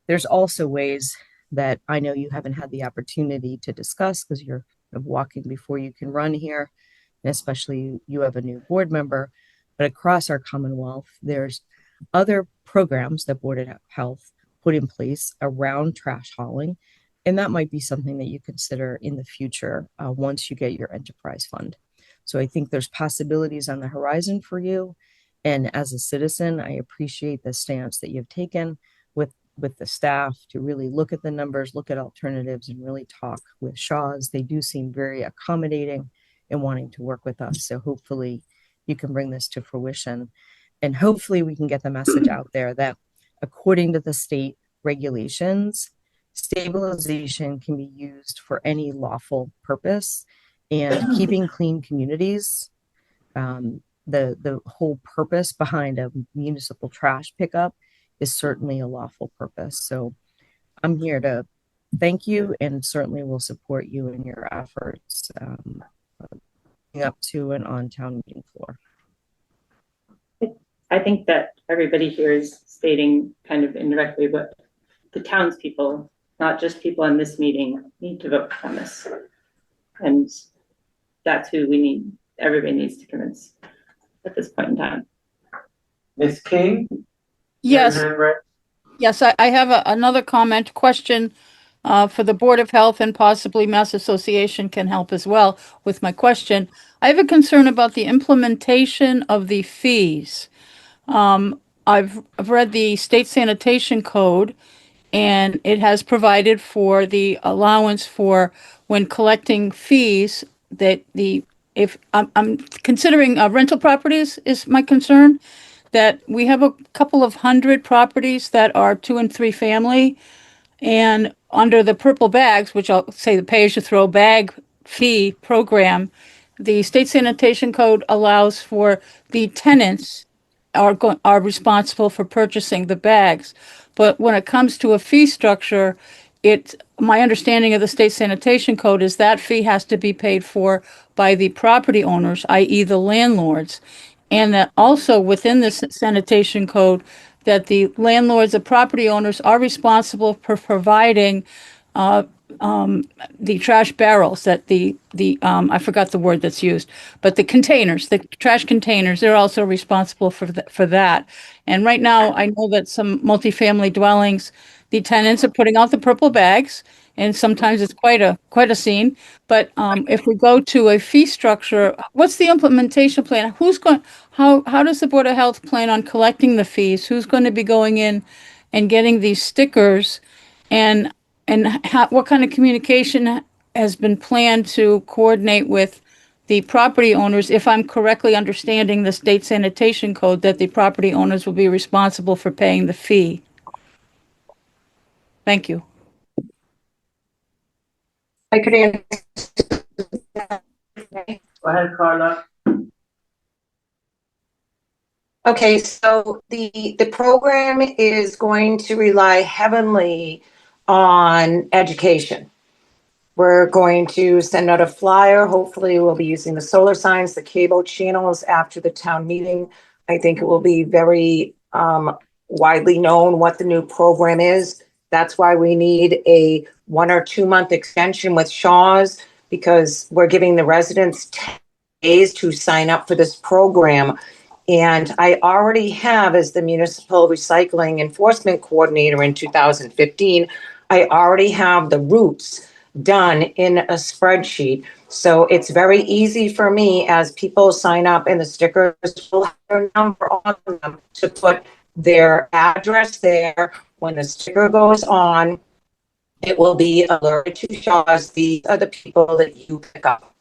There's also ways that I know you haven't had the opportunity to discuss because you're walking before you can run here, and especially you have a new board member. But across our Commonwealth, there's other programs that Board of Health put in place around trash hauling. And that might be something that you consider in the future once you get your enterprise fund. So I think there's possibilities on the horizon for you. And as a citizen, I appreciate the stance that you've taken with the staff to really look at the numbers, look at alternatives, and really talk with Shaw's. They do seem very accommodating and wanting to work with us. So hopefully you can bring this to fruition. And hopefully we can get the message out there that according to the state regulations, stabilization can be used for any lawful purpose, and keeping clean communities, the whole purpose behind a municipal trash pickup is certainly a lawful purpose. So I'm here to thank you and certainly will support you in your efforts up to and on town meeting floor. I think that everybody here is stating kind of indirectly what the townspeople, not just people in this meeting, need to vote on this. And that's who we need, everybody needs to convince at this point in time. Ms. King? Yes. Your hand raised. Yes, I have another question for the Board of Health, and possibly Mass Association can help as well with my question. I have a concern about the implementation of the fees. I've read the state sanitation code, and it has provided for the allowance for when collecting fees that if I'm considering rental properties is my concern, that we have a couple of hundred properties that are 2 and 3 family, and under the purple bags, which I'll say the pay-as-you-throw bag fee program, the state sanitation code allows for the tenants are responsible for purchasing the bags. But when it comes to a fee structure, my understanding of the state sanitation code is that fee has to be paid for by the property owners, i.e. the landlords. And that also within the sanitation code, that the landlords, the property owners are responsible for providing the trash barrels, that I forgot the word that's used, but the containers, the trash containers, they're also responsible for that. And right now, I know that some multifamily dwellings, the tenants are putting out the purple bags, and sometimes it's quite a scene. But if we go to a fee structure, what's the implementation plan? How does the Board of Health plan on collecting the fees? Who's going to be going in and getting these stickers? And what kind of communication has been planned to coordinate with the property owners, if I'm correctly understanding the state sanitation code, that the property owners will be responsible for paying the fee? Thank you. I could answer. Go ahead, Carla. Okay, so the program is going to rely heavily on education. We're going to send out a flyer. Hopefully we'll be using the solar signs, the cable channels after the town meeting. I think it will be very widely known what the new program is. That's why we need a 1 or 2 month extension with Shaw's, because we're giving the residents 10 days to sign up for this program. And I already have, as the municipal recycling enforcement coordinator in 2015, I already have the routes done in a spreadsheet. So it's very easy for me, as people sign up and the stickers will have their number on them, to put their address there. When the sticker goes on, it will be alerted to Shaw's. These are the people that you pick up.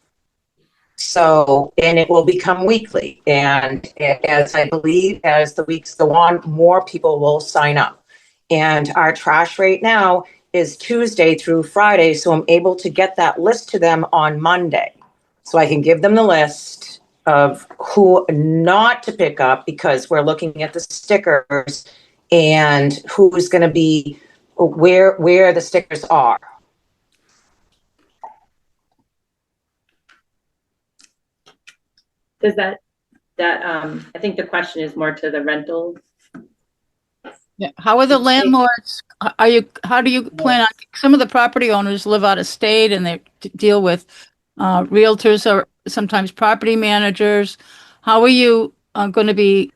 So, and it will become weekly. And as I believe, as the weeks go on, more people will sign up. And our trash rate now is Tuesday through Friday. So I'm able to get that list to them on Monday. So I can give them the list of who not to pick up, because we're looking at the stickers and who's going to be where the stickers are. Does that I think the question is more to the rental. Yeah. How are the landlords? How do you plan on? Some of the property owners live out of state, and they deal with realtors or sometimes property managers. How are you going to be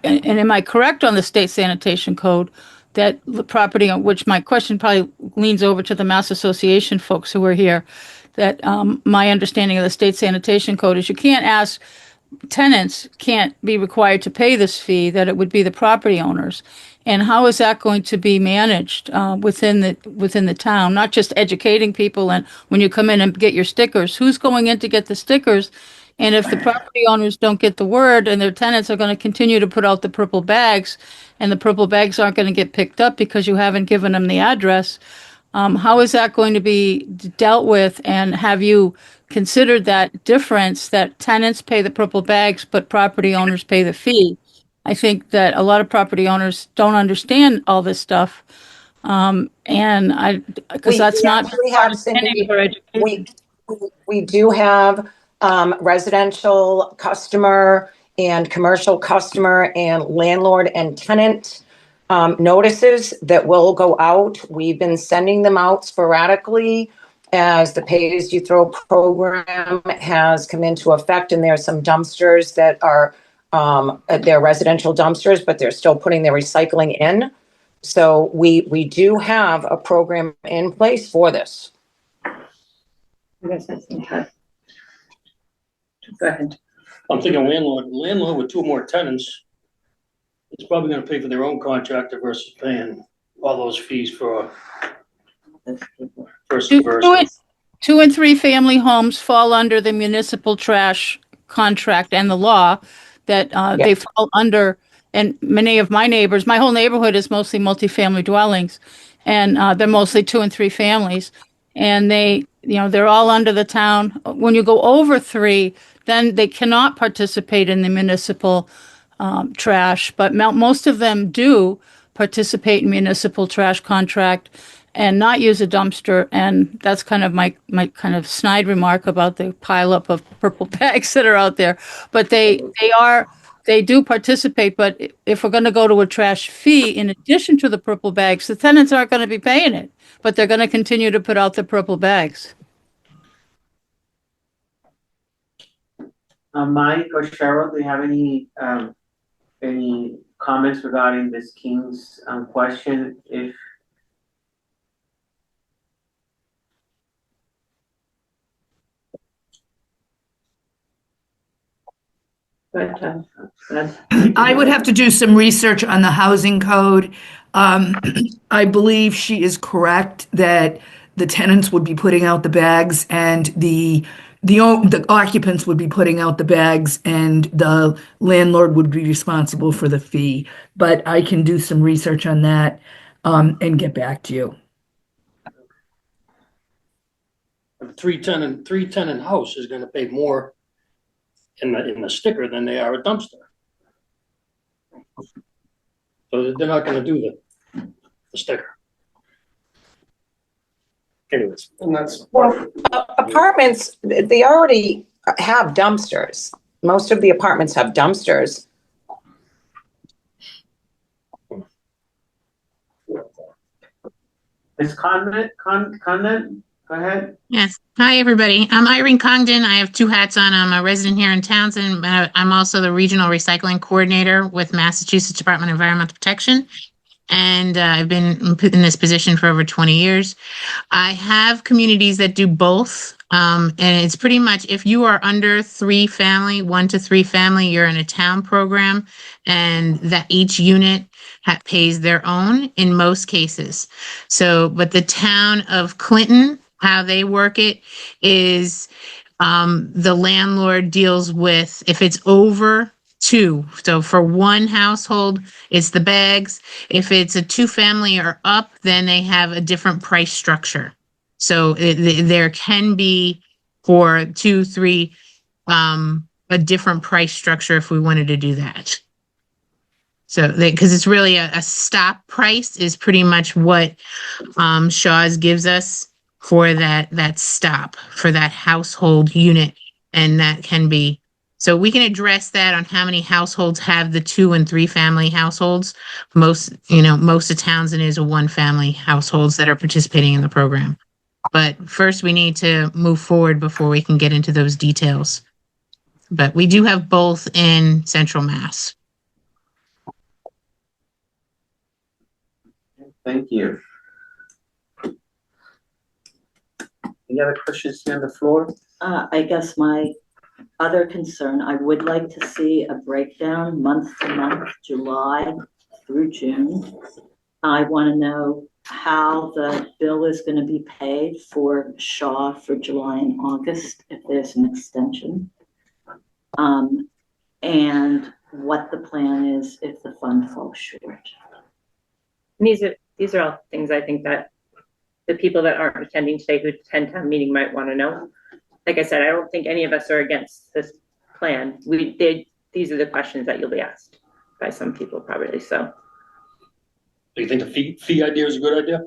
and am I correct on the state sanitation code that the property on which my question probably leans over to the Mass Association folks who are here, that my understanding of the state sanitation code is you can't ask tenants can't be required to pay this fee, that it would be the property owners. And how is that going to be managed within the town? Not just educating people and when you come in and get your stickers, who's going in to get the stickers? And if the property owners don't get the word and their tenants are going to continue to put out the purple bags and the purple bags aren't going to get picked up because you haven't given them the address, how is that going to be dealt with? And have you considered that difference that tenants pay the purple bags, but property owners pay the fee? I think that a lot of property owners don't understand all this stuff. Because that's not We have, any of our education. we do have residential customer and commercial customer and landlord and tenant notices that will go out. We've been sending them out sporadically as the pay-as-you-throw program has come into effect, and there are some dumpsters that are they're residential dumpsters, but they're still putting their recycling in. So we do have a program in place for this. You guys have some time. Go ahead. I'm thinking landlord with two more tenants is probably gonna pay for their own contractor versus paying all those fees for versus. Two and three family homes fall under the municipal trash contract and the law that they fall under. And many of my neighbors, my whole neighborhood is mostly multifamily dwellings, and they're mostly 2 and 3 families. And they're all under the town. When you go over 3, then they cannot participate in the municipal trash. But most of them do participate in municipal trash contract and not use a dumpster. And that's kind of my kind of snide remark about the pileup of purple bags that are out there. But they do participate. But if we're going to go to a trash fee, in addition to the purple bags, the tenants aren't going to be paying it, but they're going to continue to put out the purple bags. Mike or Cheryl, do you have any comments regarding this King's question? If I would have to do some research on the housing code. I believe she is correct that the tenants would be putting out the bags and the occupants would be putting out the bags and the landlord would be responsible for the fee. But I can do some research on that and get back to you. A three tenant house is gonna pay more in the sticker than they are a dumpster. So they're not gonna do the sticker. Anyways, and that's. Well, apartments, they already have dumpsters. Most of the apartments have dumpsters. Ms. Condon, go ahead. Yes. Hi, everybody. I'm Irene Congdon. I have 2 hats on. I'm a resident here in Townsend. I'm also the regional recycling coordinator with Massachusetts Department of Environmental Protection. And I've been in this position for over 20 years. I have communities that do both. And it's pretty much if you are under 3 family, 1 to 3 family, you're in a town program, and that each unit pays their own in most cases. So, but the town of Clinton, how they work it is the landlord deals with if it's over 2. So for 1 household, it's the bags. If it's a 2 family or up, then they have a different price structure. So there can be for 2, 3, a different price structure if we wanted to do that. So because it's really a stop price is pretty much what Shaw's gives us for that stop for that household unit. And that can be, so we can address that on how many households have the 2 and 3 family households. Most of Townsend is a 1 family households that are participating in the program. But first we need to move forward before we can get into those details. But we do have both in Central Mass. Thank you. Any other questions here on the floor? I guess my other concern, I would like to see a breakdown month to month, July through June. I want to know how the bill is going to be paid for Shaw for July and August, if there's an extension. And what the plan is if the fund falls short. And these are all things I think that the people that aren't attending today who attend town meeting might want to know. Like I said, I don't think any of us are against this plan. These are the questions that you'll be asked by some people probably, so. Do you think the fee idea is a good idea?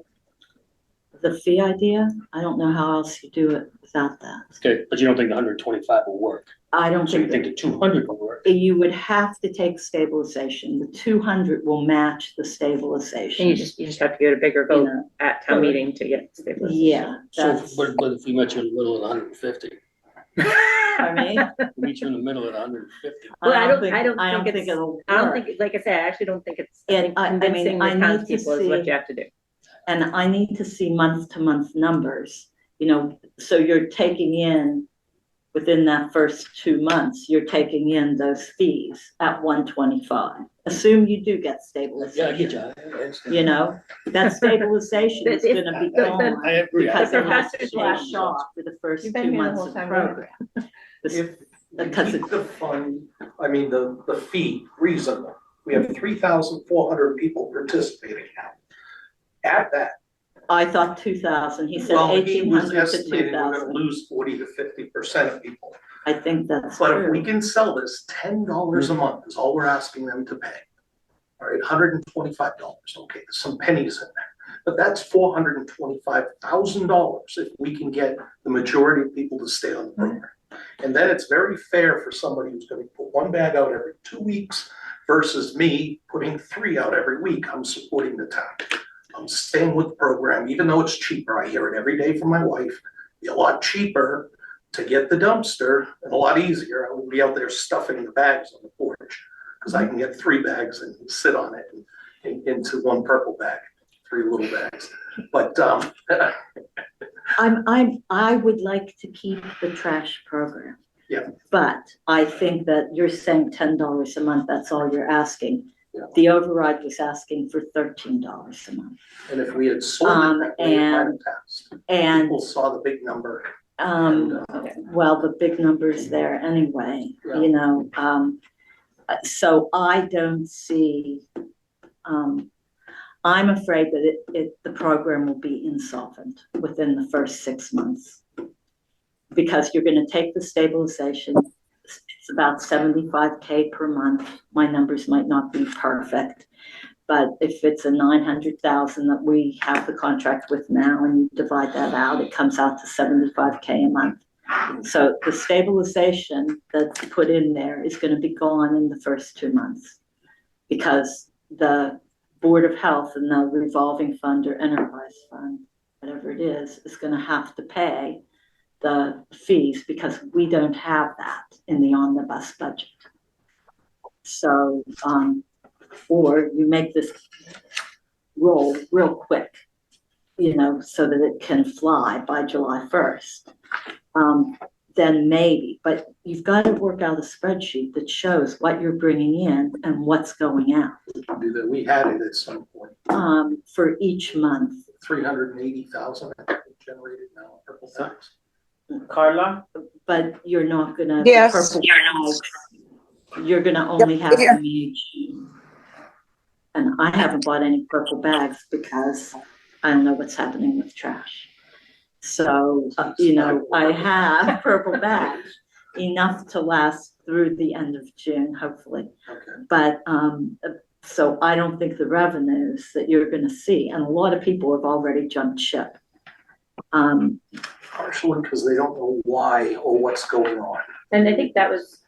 The fee idea, I don't know how else you do it without that. Okay, but you don't think the 125 will work? I don't So you think think the 200 will work? you would have to take stabilization. The 200 will match the stabilization. And you just have to get a bigger vote at town meeting to get stabilization. Yeah. So, but if we met you in the middle at 150? I mean, We meet you in the middle at 150. Well, I don't think think it'll I don't work. think, like I said, I actually don't think it's And I mean, convincing I the need to townspeople is what see- you have to do. And I need to see month to month numbers, so you're taking in, within that first 2 months, you're taking in those fees at 125. Assume you do get stabilization. Yeah, I get you. I understand. That stabilization is It's- gonna be I gone. agree. Because The it has to professors pay laugh. Shaw for the first You've been 2 here the months whole of the time, program. Because Keep the fund, I mean, the fee reasonable. We have 3,400 people participating now. At that, I thought 2,000, he said well, he was 1,800 to estimating we're gonna 2,000. lose 40 to 50% of people. I think that's But if we true. can sell this $10 a month is all we're asking them to pay. All right, $125, okay, there's some pennies in there. But that's $425,000 if we can get the majority of people to stay on the program. And then it's very fair for somebody who's gonna put one bag out every 2 weeks versus me putting 3 out every week. I'm supporting the town. I'm staying with the program, even though it's cheaper. I hear it every day from my wife. It'd be a lot cheaper to get the dumpster and a lot easier. I would be out there stuffing the bags on the porch because I can get 3 bags and sit on it and into 1 purple bag, 3 little bags. But I would like to keep the trash program. Yeah. But I think that you're saying $10 a month, that's all you're asking. Yeah. The override was asking for $13 a month. and if we had sold it, that way, it might have passed. And People saw the big number. well, the big number's there anyway, Yeah. So I don't see, I'm afraid that the program will be insolvent within the first 6 months. Because you're gonna take the stabilization, it's about 75K per month. My numbers might not be perfect. But if it's a 900,000 that we have the contract with now and you divide that out, it comes out to 75K a month. So the stabilization that's put in there is gonna be gone in the first 2 months. Because the Board of Health and the revolving fund or enterprise fund, whatever it is gonna have to pay the fees because we don't have that in the omnibus budget. So, or you make this roll real quick, so that it can fly by July 1st. Then maybe, but you've got to work out a spreadsheet that shows what you're bringing in and what's going out, We can do that. We had it at some point. for each month. 380,000 I think generated now, purple tax. Carla? But you're not gonna. Yes. Purple bags, you're gonna only Yep, have here. them each. And I haven't bought any purple bags because I don't know what's happening with trash. So, I have purple bags, enough to last through the end of June, hopefully. Okay. But, so I don't think the revenues that you're gonna see, and a lot of people have already jumped ship. Partially because they don't know why or what's going on. And I think that was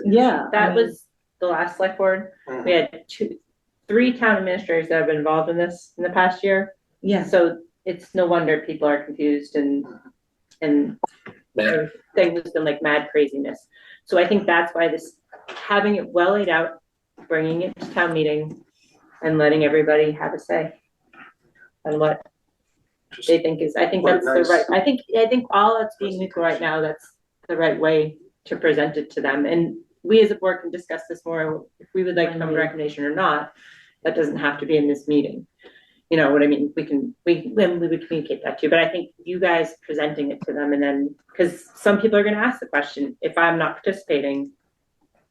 Yeah. the last select board. Mhm. We had 3 town administrators that have been involved in this in the past year. Yeah. So it's no wonder people are confused and things has been like mad craziness. So I think that's why having it well laid out, bringing it to town meeting and letting everybody have a say. on what Just they think is, I think put it that's the nice. right, I think all that's being neutral right now, that's the right way to present it to them. And we as a board can discuss this more, if we would like to come to a recommendation or not, that doesn't have to be in this meeting. You know what I mean? We would communicate that too, but I think you guys presenting it to them and then, because some people are gonna ask the question, if I'm not participating,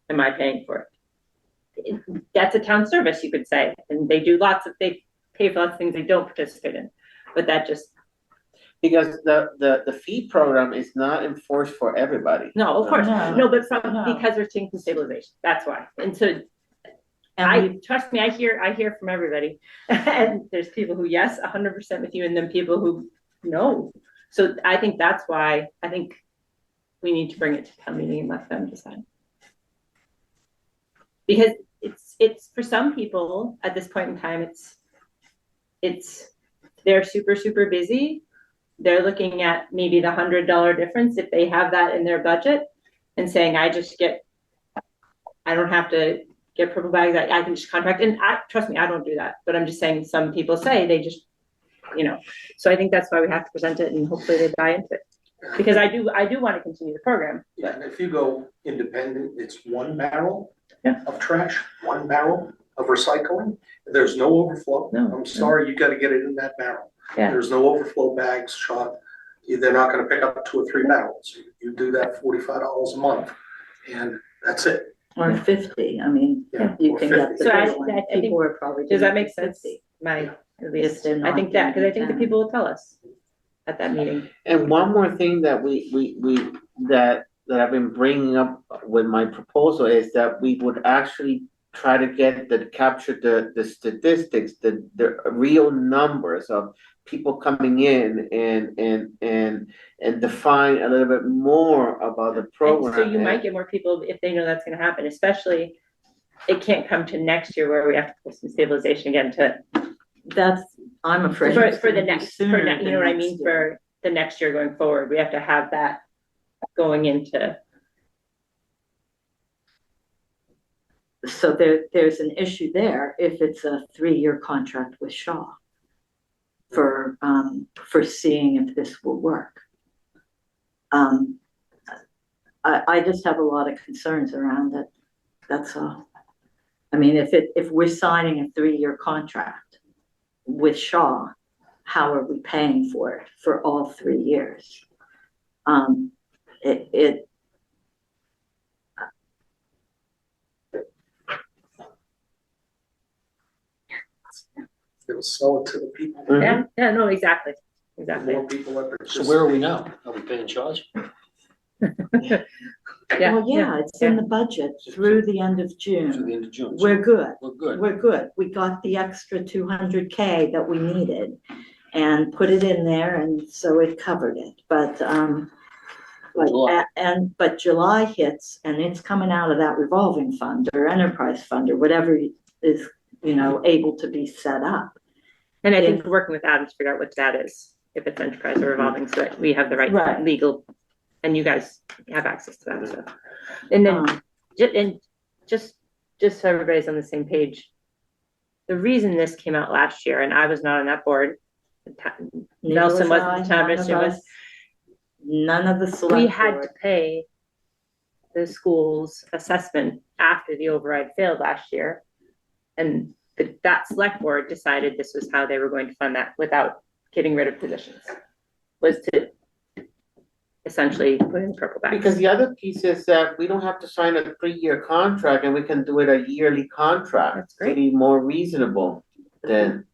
am I paying for it? That's a town service, you could say, and they pay for lots of things they don't participate in, but that just, Because the fee program is not enforced for everybody. no, of course, No. no, but No. because they're taking stabilization, that's why. And so, And trust me, I hear from everybody. And there's people who, yes, 100% with you, and then people who, no. So I think that's why, I think we need to bring it to town meeting and let them decide. Because it's for some people at this point in time, they're super, super busy. They're looking at maybe the $100 difference if they have that in their budget and saying, I don't have to get purple bags. I can just contract. And trust me, I don't do that, but I'm just saying some people say they just, so I think that's why we have to present it and hopefully they buy into it. Because I do want to continue the program. Yeah, and if you go independent, it's one barrel Yeah. of trash, one barrel of recycling. There's no overflow. No. I'm sorry, you gotta get it in that barrel. Yeah. There's no overflow bags, shot. They're not gonna pick up 2 or 3 barrels. You do that $45 a month, and that's it. or 50, I mean, Yeah, you or can 50. get the So I big one. think- People are probably. Does that doing make sense? 50. At If least, they're I not think that, because I think the doing people will tell us at that meeting. And one more thing that that I've been bringing up with my proposal is that we would actually try to capture the statistics, the real numbers of people coming in and define a little bit more about the And program. so you might get more people if they know that's gonna happen, especially it can't come to next year where we have to put some stabilization again I'm afraid. for it's the gonna be next, sooner you than know what I next mean, year. for the next year going forward, we have to have that going into. So there's an issue there if it's a 3-year contract with Shaw for seeing if this will work. I just have a lot of concerns around it. That's all. I mean, if we're signing a 3-year contract with Shaw, how are we paying for it for all 3 years? They'll sell it to the people. Yeah, no, exactly. The more people that So participate. where are we now? Are we paying charge? Yeah, Well, yeah, it's in the budget through the end of To June. the end of June. We're good. We're good. We're good. We got the extra 200K that we needed and put it in there, and so it covered it. But July. but July hits, and it's coming out of that revolving fund or enterprise fund or whatever is able to be set up. And I think we're working with Adam to figure out what that is, if it's enterprise or revolving, so that we have the right legal, and you guys have access to that stuff. And then, just so everybody's on the same page, the reason this came out last year, and I was not on that board, Nelson wasn't, the town administrator was, None of the select we had board. to pay the school's assessment after the override failed last year. And that select board decided this was how they were going to fund that without getting rid of positions, was to essentially put in purple bags. Because the other piece is that we don't have to sign a 3-year contract and we can do it a yearly contract. That's great. To be more reasonable than.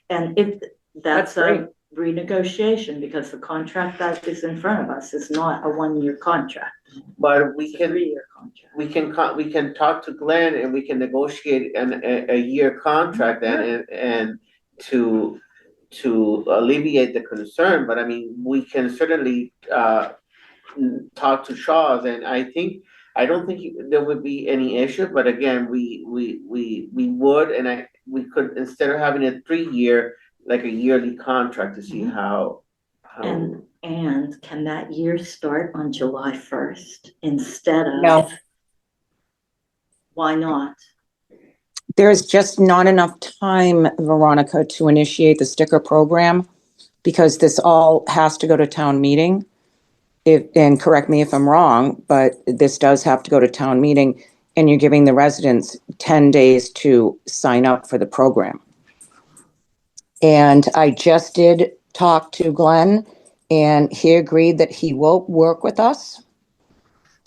And if that's That's great. a renegotiation, because the contract that is in front of us is not a 1-year contract. But we It's a can, 3-year contract. we can talk to Glenn and we can negotiate a year contract and to alleviate the concern, but I mean, we can certainly talk to Shaw's, and I don't think there would be any issue, but again, we would, and we could, instead of having a 3-year, like a yearly contract to see how. And can that year start on July 1st instead of? No. Why not? There's just not enough time, Veronica, to initiate the sticker program because this all has to go to town meeting. And correct me if I'm wrong, but this does have to go to town meeting, and you're giving the residents 10 days to sign up for the program. And I just did talk to Glenn, and he agreed that he will work with us.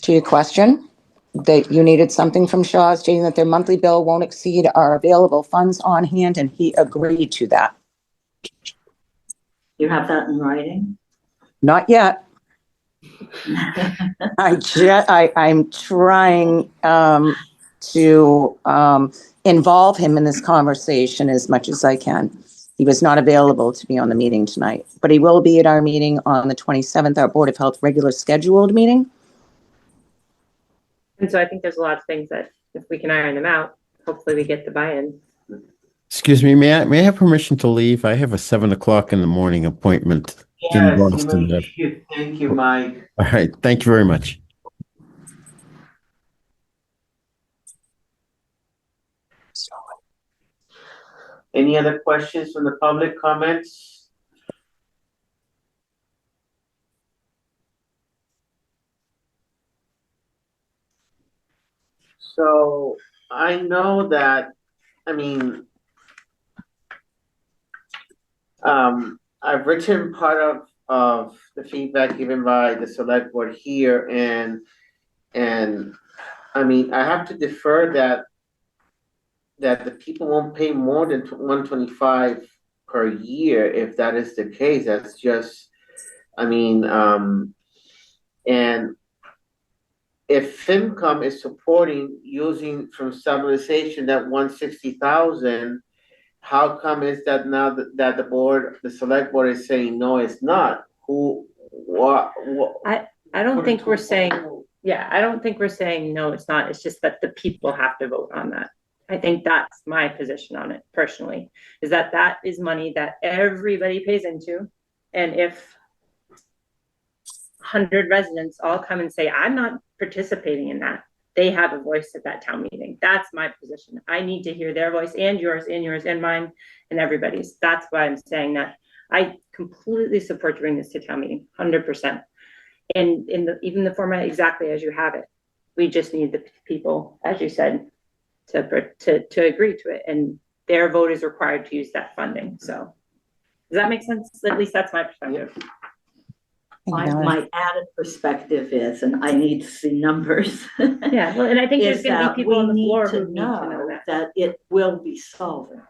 To your question, that you needed something from Shaw stating that their monthly bill won't exceed our available funds on hand, and he agreed to that. You have that in writing? Not yet. I'm trying to involve him in this conversation as much as I can. He was not available to be on the meeting tonight, but he will be at our meeting on the 27th, our Board of Health regular scheduled meeting. And so I think there's a lot of things that if we can iron them out, hopefully we get the buy-in. Excuse me, may I have permission to leave? I have a 7 o'clock in the morning appointment in Yes, Boston. thank you, Mike. All right, thank you very much. Any other questions from the public, comments? So I know that, I mean, I've written part of the feedback given by the select board here, and I mean, I have to defer that the people won't pay more than 125 per year. If that is the case, that's just, I mean, and if FinCom is supporting using from stabilization that 160,000, how come is that now that the board, the select board is saying no, it's not? What? I don't think we're saying, I don't think we're saying no, it's not. It's just that the people have to vote on that. I think that's my position on it personally, is that that is money that everybody pays into. And if 100 residents all come and say, I'm not participating in that, they have a voice at that town meeting. That's my position. I need to hear their voice and yours and mine and everybody's. That's why I'm saying that I completely support to bring this to town meeting, 100%. And even the format exactly as you have it. We just need the people, as you said, to agree to it, and their vote is required to use that funding. So does that make sense? At least that's my perspective. My added perspective is, and I need to see numbers. Yeah, well, and I think there's going to be people on the floor who need to know that it will be solvent,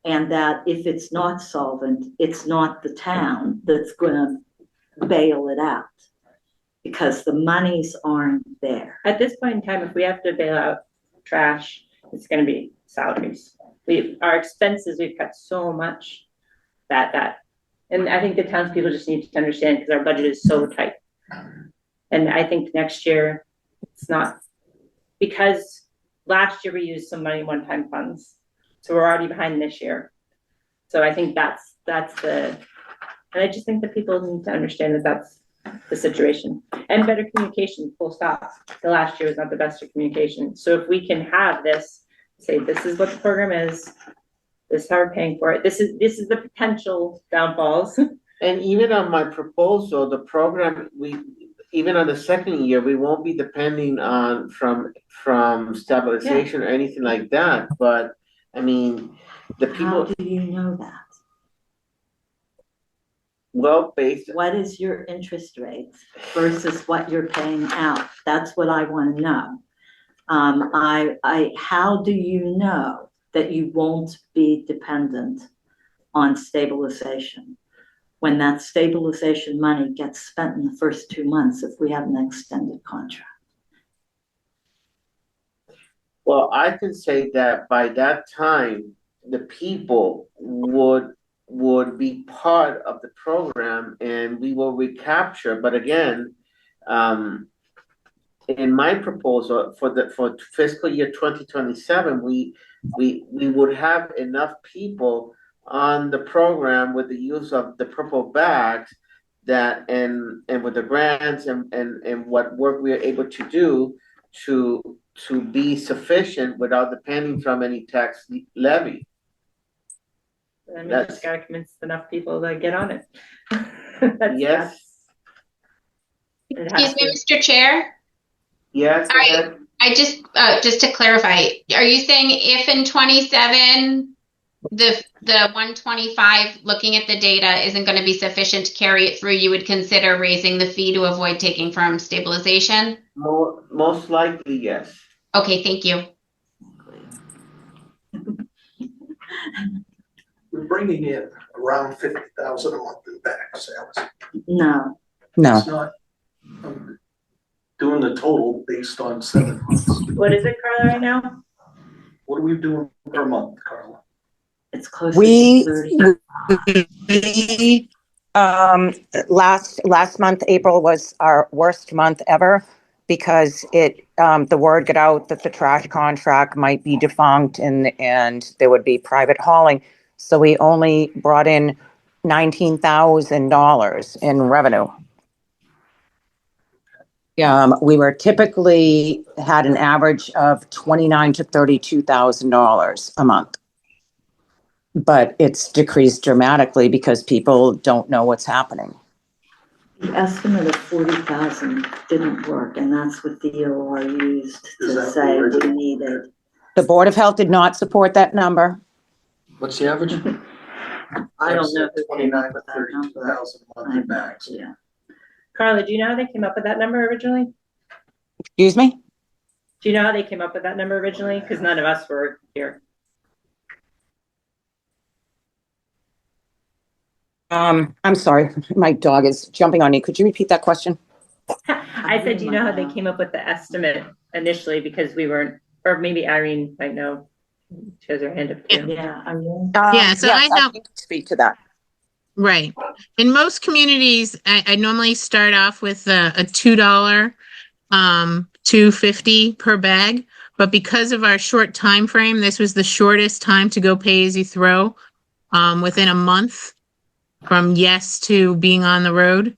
and that if it's not solvent, it's not the town that's going to bail it out, because the monies aren't there. At this point in time, if we have to bail out trash, it's going to be salaries. Our expenses, we've cut so much that, and I think the townspeople just need to understand, because our budget is so tight. And I think next year it's not, because last year we used some money one-time funds, so we're already behind this year. So I think that's and I just think that people need to understand that that's the situation, and better communication, full stop. The last year was not the best of communication. So if we can have this, say, this is what the program is, this is how we're paying for it, this is the potential downfalls. And even on my proposal, the program, even on the second year, we won't be depending on from stabilization or anything like that. But I mean, the people. How do you know that? Well, what is your interest rate versus what you're paying out? That's what I want to know. How do you know that you won't be dependent on stabilization when that stabilization money gets spent in the first 2 months if we have an extended contract? Well, I can say that by that time, the people would be part of the program, and we will recapture. But again, in my proposal for fiscal year 2027, we would have enough people on the program with the use of the purple bags that and with the grants and what work we are able to do to to be sufficient without depending from any tax levy. And we just gotta convince enough people to get on it. That's- Yes, it has Excuse me, to. Mr. Chair. yes, go Sorry. ahead. I just to clarify, are you saying if in 27 the 125, looking at the data, isn't going to be sufficient to carry it through, you would consider raising the fee to avoid taking from stabilization? Most likely, yes. Okay, thank you. We're bringing in around 50,000 a month in back sales. No, It's not, I'm doing the total based on 7 months. What is it, Carla, right now? What are we doing per month, Carla? it's close We, to 30. we, last month, April was our worst month ever because the word got out that the trash contract might be defunct and there would be private hauling. So we only brought in $19,000 in revenue. We were typically had an average of $29,000 to $32,000 a month. But it's decreased dramatically because people don't know what's happening. The estimate of 40,000 didn't work, and that's what the OR used Is to that say the we original? needed. The Board of Health did not support that number. What's the average? I don't know who came 29 up to with that 32,000 number. a I month have in no bags. idea. Carla, do you know how they came up with that number originally? Excuse me? Do you know how they came up with that number originally? Because none of us were here. I'm sorry, my dog is jumping on me. Could you repeat that question? I said, do you know how they came up with the estimate initially? Because we weren't, or maybe Irene might know. She has her hand up too. Yeah, I mean, Yeah, so yes, I help- can speak to that. Right. In most communities, I normally start off with a $2, $2.50 per bag. But because of our short time frame, this was the shortest time to go pay as you throw, within a month from yes to being on the road.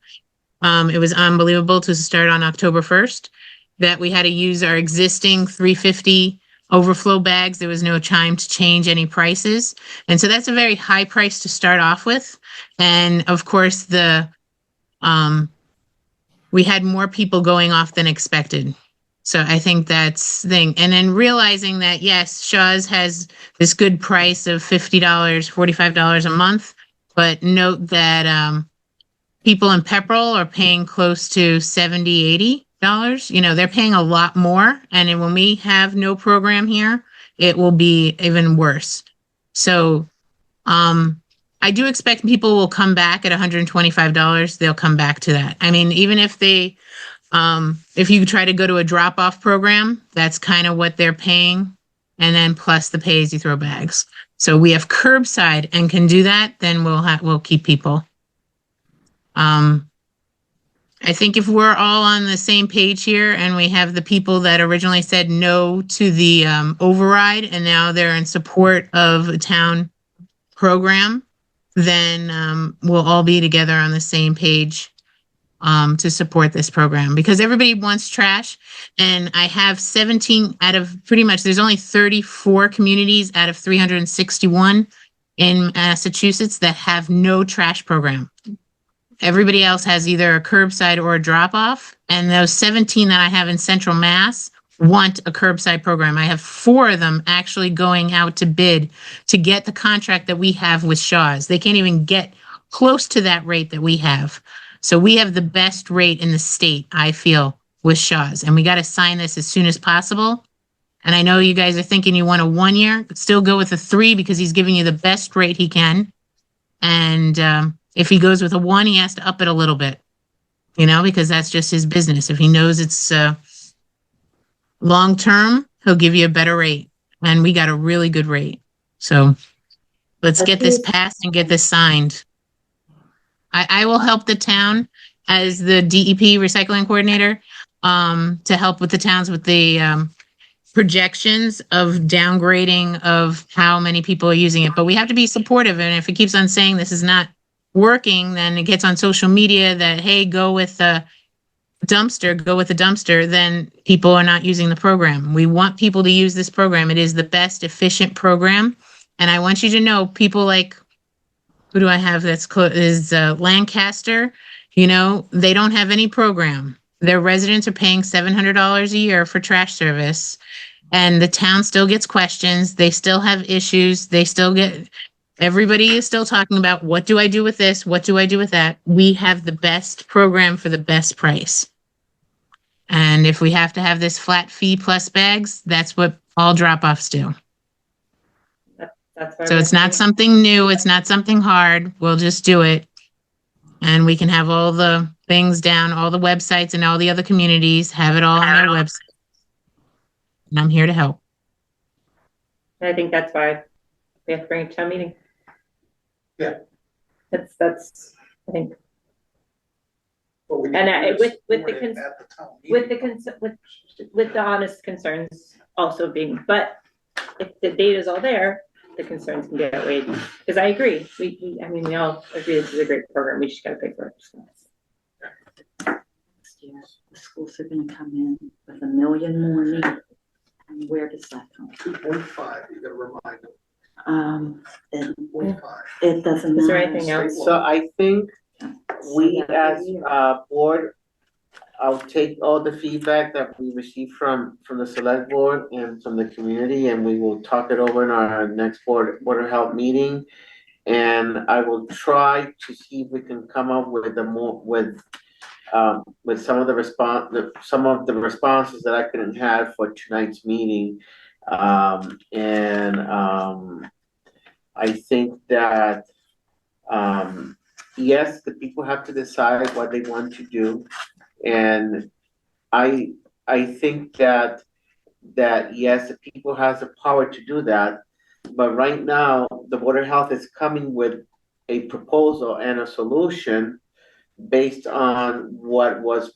It was unbelievable to start on October 1st that we had to use our existing 350 overflow bags. There was no time to change any prices. And so that's a very high price to start off with. And of course, we had more people going off than expected. So I think that's the thing. And then realizing that, yes, Shaw's has this good price of $50, $45 a month, but note that people in Pepperell are paying close to $70, $80. You know, they're paying a lot more. And then when we have no program here, it will be even worse. So I do expect people will come back at $125. They'll come back to that. I mean, even if they, if you try to go to a drop-off program, that's kind of what they're paying. And then plus the pay as you throw bags. So we have curbside and can do that, then we'll keep people. I think if we're all on the same page here and we have the people that originally said no to the override and now they're in support of a town program, then we'll all be together on the same page to support this program because everybody wants trash. And I have 17 out of pretty much, there's only 34 communities out of 361 in Massachusetts that have no trash program. Everybody else has either a curbside or a drop-off. And those 17 that I have in Central Mass want a curbside program. I have 4 of them actually going out to bid to get the contract that we have with Shaw's. They can't even get close to that rate that we have. So we have the best rate in the state, I feel, with Shaw's. And we got to sign this as soon as possible. And I know you guys are thinking you want a 1 year, but still go with a 3 because he's giving you the best rate he can. And if he goes with a 1, he has to up it a little bit, you know, because that's just his business. If he knows it's long term, he'll give you a better rate. And we got a really good rate. So let's get this passed and get this signed. I will help the town as the DEP recycling coordinator to help with the towns with the projections of downgrading of how many people are using it. But we have to be supportive. And if it keeps on saying this is not working, then it gets on social media that, hey, go with the dumpster, go with the dumpster, then people are not using the program. We want people to use this program. It is the best efficient program. And I want you to know people like, who do I have that's is Lancaster, you know, they don't have any program. Their residents are paying $700 a year for trash service, and the town still gets questions. They still have issues. They still get, everybody is still talking about, what do I do with this? What do I do with that? We have the best program for the best price. And if we have to have this flat fee plus bags, that's what all drop-offs do. That's why So it's not something new. It's not something hard. We'll just do it. And we can have all the things down, all the websites and all the other communities, have it all on our website. And I'm here to help. I think that's why we have to bring it to town meeting. Yeah. That's, I think, But we need and to with the support it cons- at the town with meeting. with the honest concerns also being, but if the data's all there, the concerns can get outweighed. Because I agree, I mean, we all agree this is a great program. We just got to pay for it. Next year, the schools are gonna come in with 1 million more needs. And where does that come from? 2.5, you gotta remind them. It, 2.5. it doesn't matter. Is there anything else? So I think we as a board, I'll take all the feedback that we received from the select board and from the community, and we will talk it over in our next board of health meeting. And I will try to see if we can come up with some of the responses that I couldn't have for tonight's meeting. I think that, yes, the people have to decide what they want to do. And I think that yes, the people has the power to do that. But right now, the Board of Health is coming with a proposal and a solution based on what was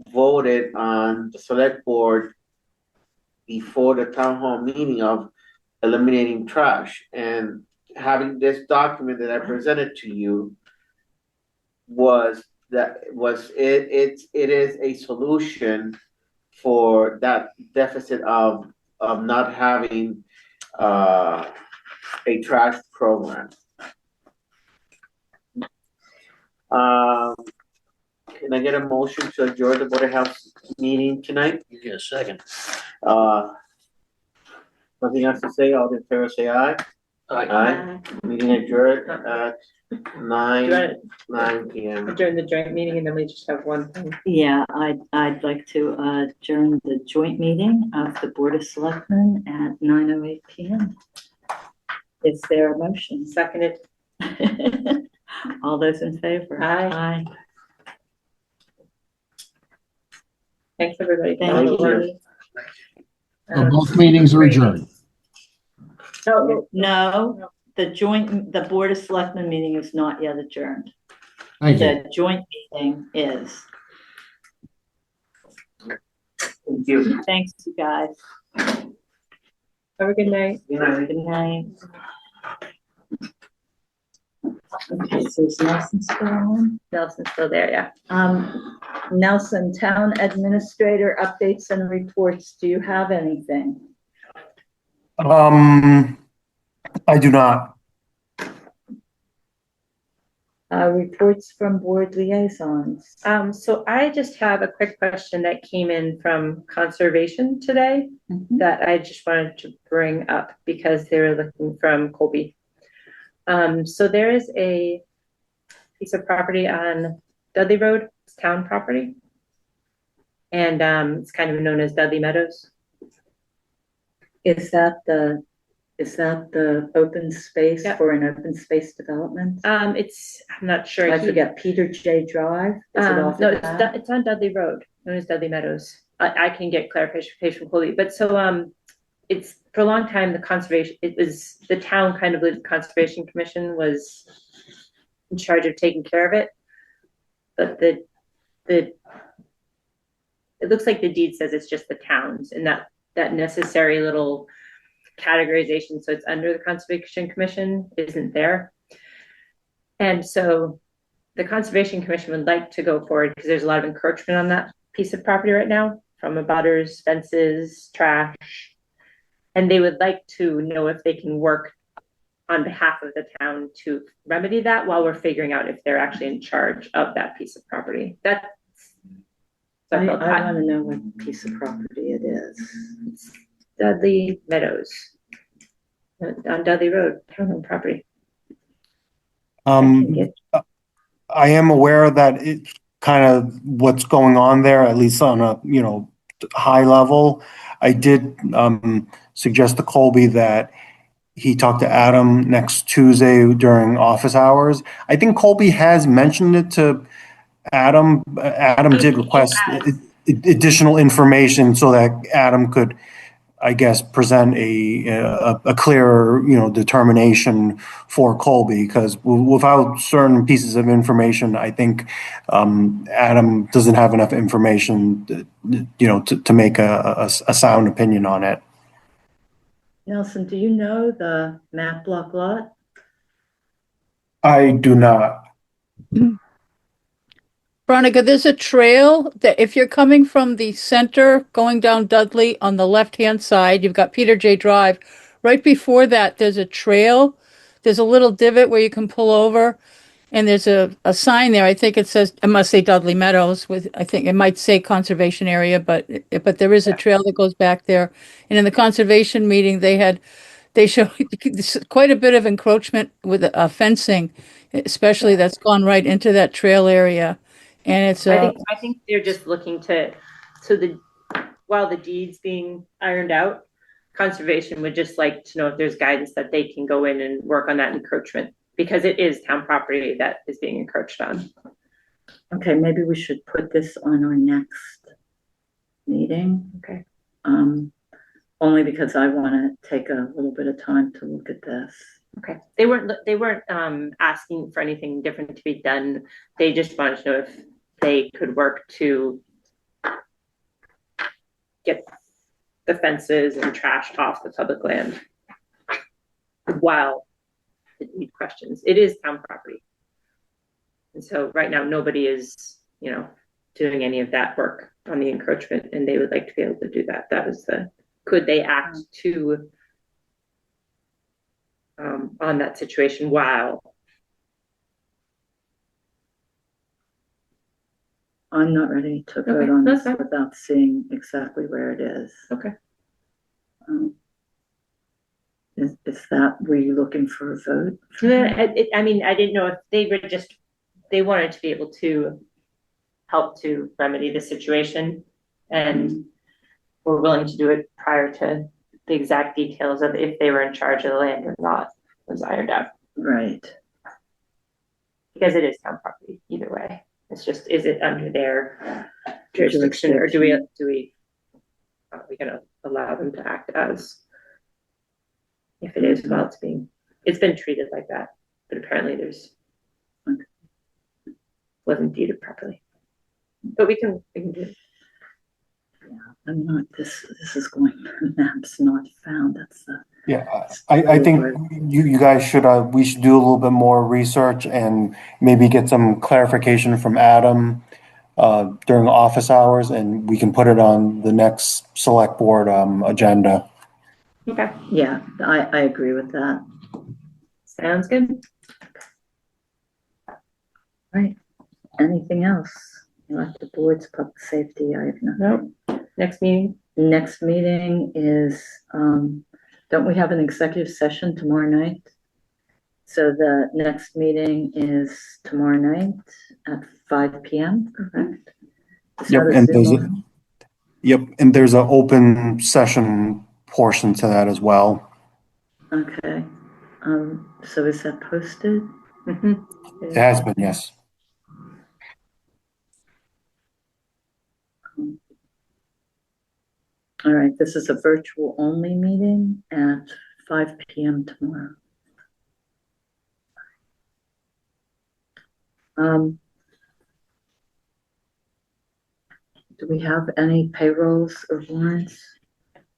voted on the select board before the town hall meeting of eliminating trash. And having this document that I presented to you it is a solution for that deficit of not having a trash program. Can I get a motion to adjourn the Board of Health meeting tonight? You get a second. Nothing else to say? All in favor, say aye. Aye. Meeting adjourned at 9 p.m. During the joint meeting, and then we just have one thing. Yeah, I'd like to adjourn the joint meeting of the Board of Selectmen at 9:08 p.m. Is there a motion? Seconded. All those in favor? Aye. Thanks, everybody. Thank you. So both meetings are adjourned. No, the Board of Selectmen meeting is not yet adjourned. Thank you. The joint meeting is. Thank you. Thanks, you guys. Have a good night. Good night. Okay, so is Nelson still on? Nelson's still there, yeah. Nelson, Town Administrator updates and reports. Do you have anything? I do not. Reports from board liaisons. So I just have a quick question that came in from conservation today that I just wanted to bring up because they were looking from Colby. So there is a piece of property on Dudley Road, it's town property. And it's kind of known as Dudley Meadows. Is that the open space for an open space development? I'm not sure. I forget, Peter J. Drive? Is it off No, of that? it's on Dudley Road, known as Dudley Meadows. I can get clarification from Colby, but so it's for a long time the town kind of believed the Conservation Commission was in charge of taking care of it, but it looks like the deed says it's just the towns and that necessary little categorization, so it's under the Conservation Commission, isn't there. And so the Conservation Commission would like to go forward because there's a lot of encroachment on that piece of property right now from abutters, fences, trash. And they would like to know if they can work on behalf of the town to remedy that while we're figuring out if they're actually in charge of that piece of property. That's. I want to know what piece of property it is. It's Dudley Meadows on Dudley Road, town-owned property. I am aware that it kind of what's going on there, at least on a, high level. I did suggest to Colby that he talked to Adam next Tuesday during office hours. I think Colby has mentioned it to Adam. Adam did request additional information so that Adam could, I guess, present a clearer, determination for Colby, because without certain pieces of information, I think Adam doesn't have enough information, to make a sound opinion on it. Nelson, do you know the map block lot? I do not. Veronica, there's a trail that if you're coming from the center going down Dudley on the left-hand side, you've got Peter J. Drive. Right before that, there's a trail. There's a little divot where you can pull over, and there's a sign there. I think it says, it must say Dudley Meadows I think it might say conservation area, but there is a trail that goes back there. And in the conservation meeting, they showed quite a bit of encroachment with fencing, especially that's gone right into that trail area. And it's I think they're just looking while the deed's being ironed out, conservation would just like to know if there's guidance that they can go in and work on that encroachment, because it is town property that is being encroached on. Okay, maybe we should put this on our next meeting. Okay. Only because I want to take a little bit of time to look at this. Okay. They weren't asking for anything different to be done. They just wanted to know if they could work to get the fences and trash off the public land while the deed questions. It is town property. And so right now nobody is, doing any of that work on the encroachment, and they would like to be able to do that. That was could they act to on that situation while I'm not ready to vote on this without seeing exactly where it is. Okay. Is that, were you looking for a vote? I mean, I didn't know if they wanted to be able to help to remedy the situation, and were willing to do it prior to the exact details of if they were in charge of the land or not was ironed out. Right. Because it is town property either way. It's just, is it under their jurisdiction, or are we gonna allow them to act as if it is while it's been treated like that, but apparently wasn't deeded properly. But we can do it. Yeah, I'm not, this is going, maps not found, that's the. Yeah, I think you guys should, we should do a little bit more research and maybe get some clarification from Adam during office hours, and we can put it on the next select board agenda. Okay. Yeah, I agree with that. Sounds good. Right. Anything else? Like the board's public safety, I have nothing. Nope. Next meeting? Next meeting is, don't we have an executive session tomorrow night? So the next meeting is tomorrow night at 5 p.m., correct? Yep, and there's an open session portion to that as well. Okay. So is that posted? Mm-hmm. It has been, yes. All right, this is a virtual only meeting at 5 p.m. tomorrow. Do we have any payrolls or warrants?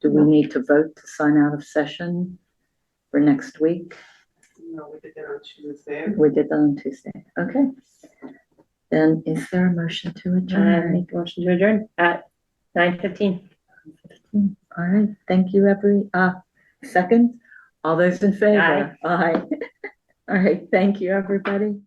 Do we need to vote to sign out of session for next week? No, we did that on Tuesday. We did that on Tuesday. Okay. Then is there a motion to adjourn? Make a motion to adjourn at 9:15. All right, thank you, second? All those in favor? Aye. All right, thank you, everybody.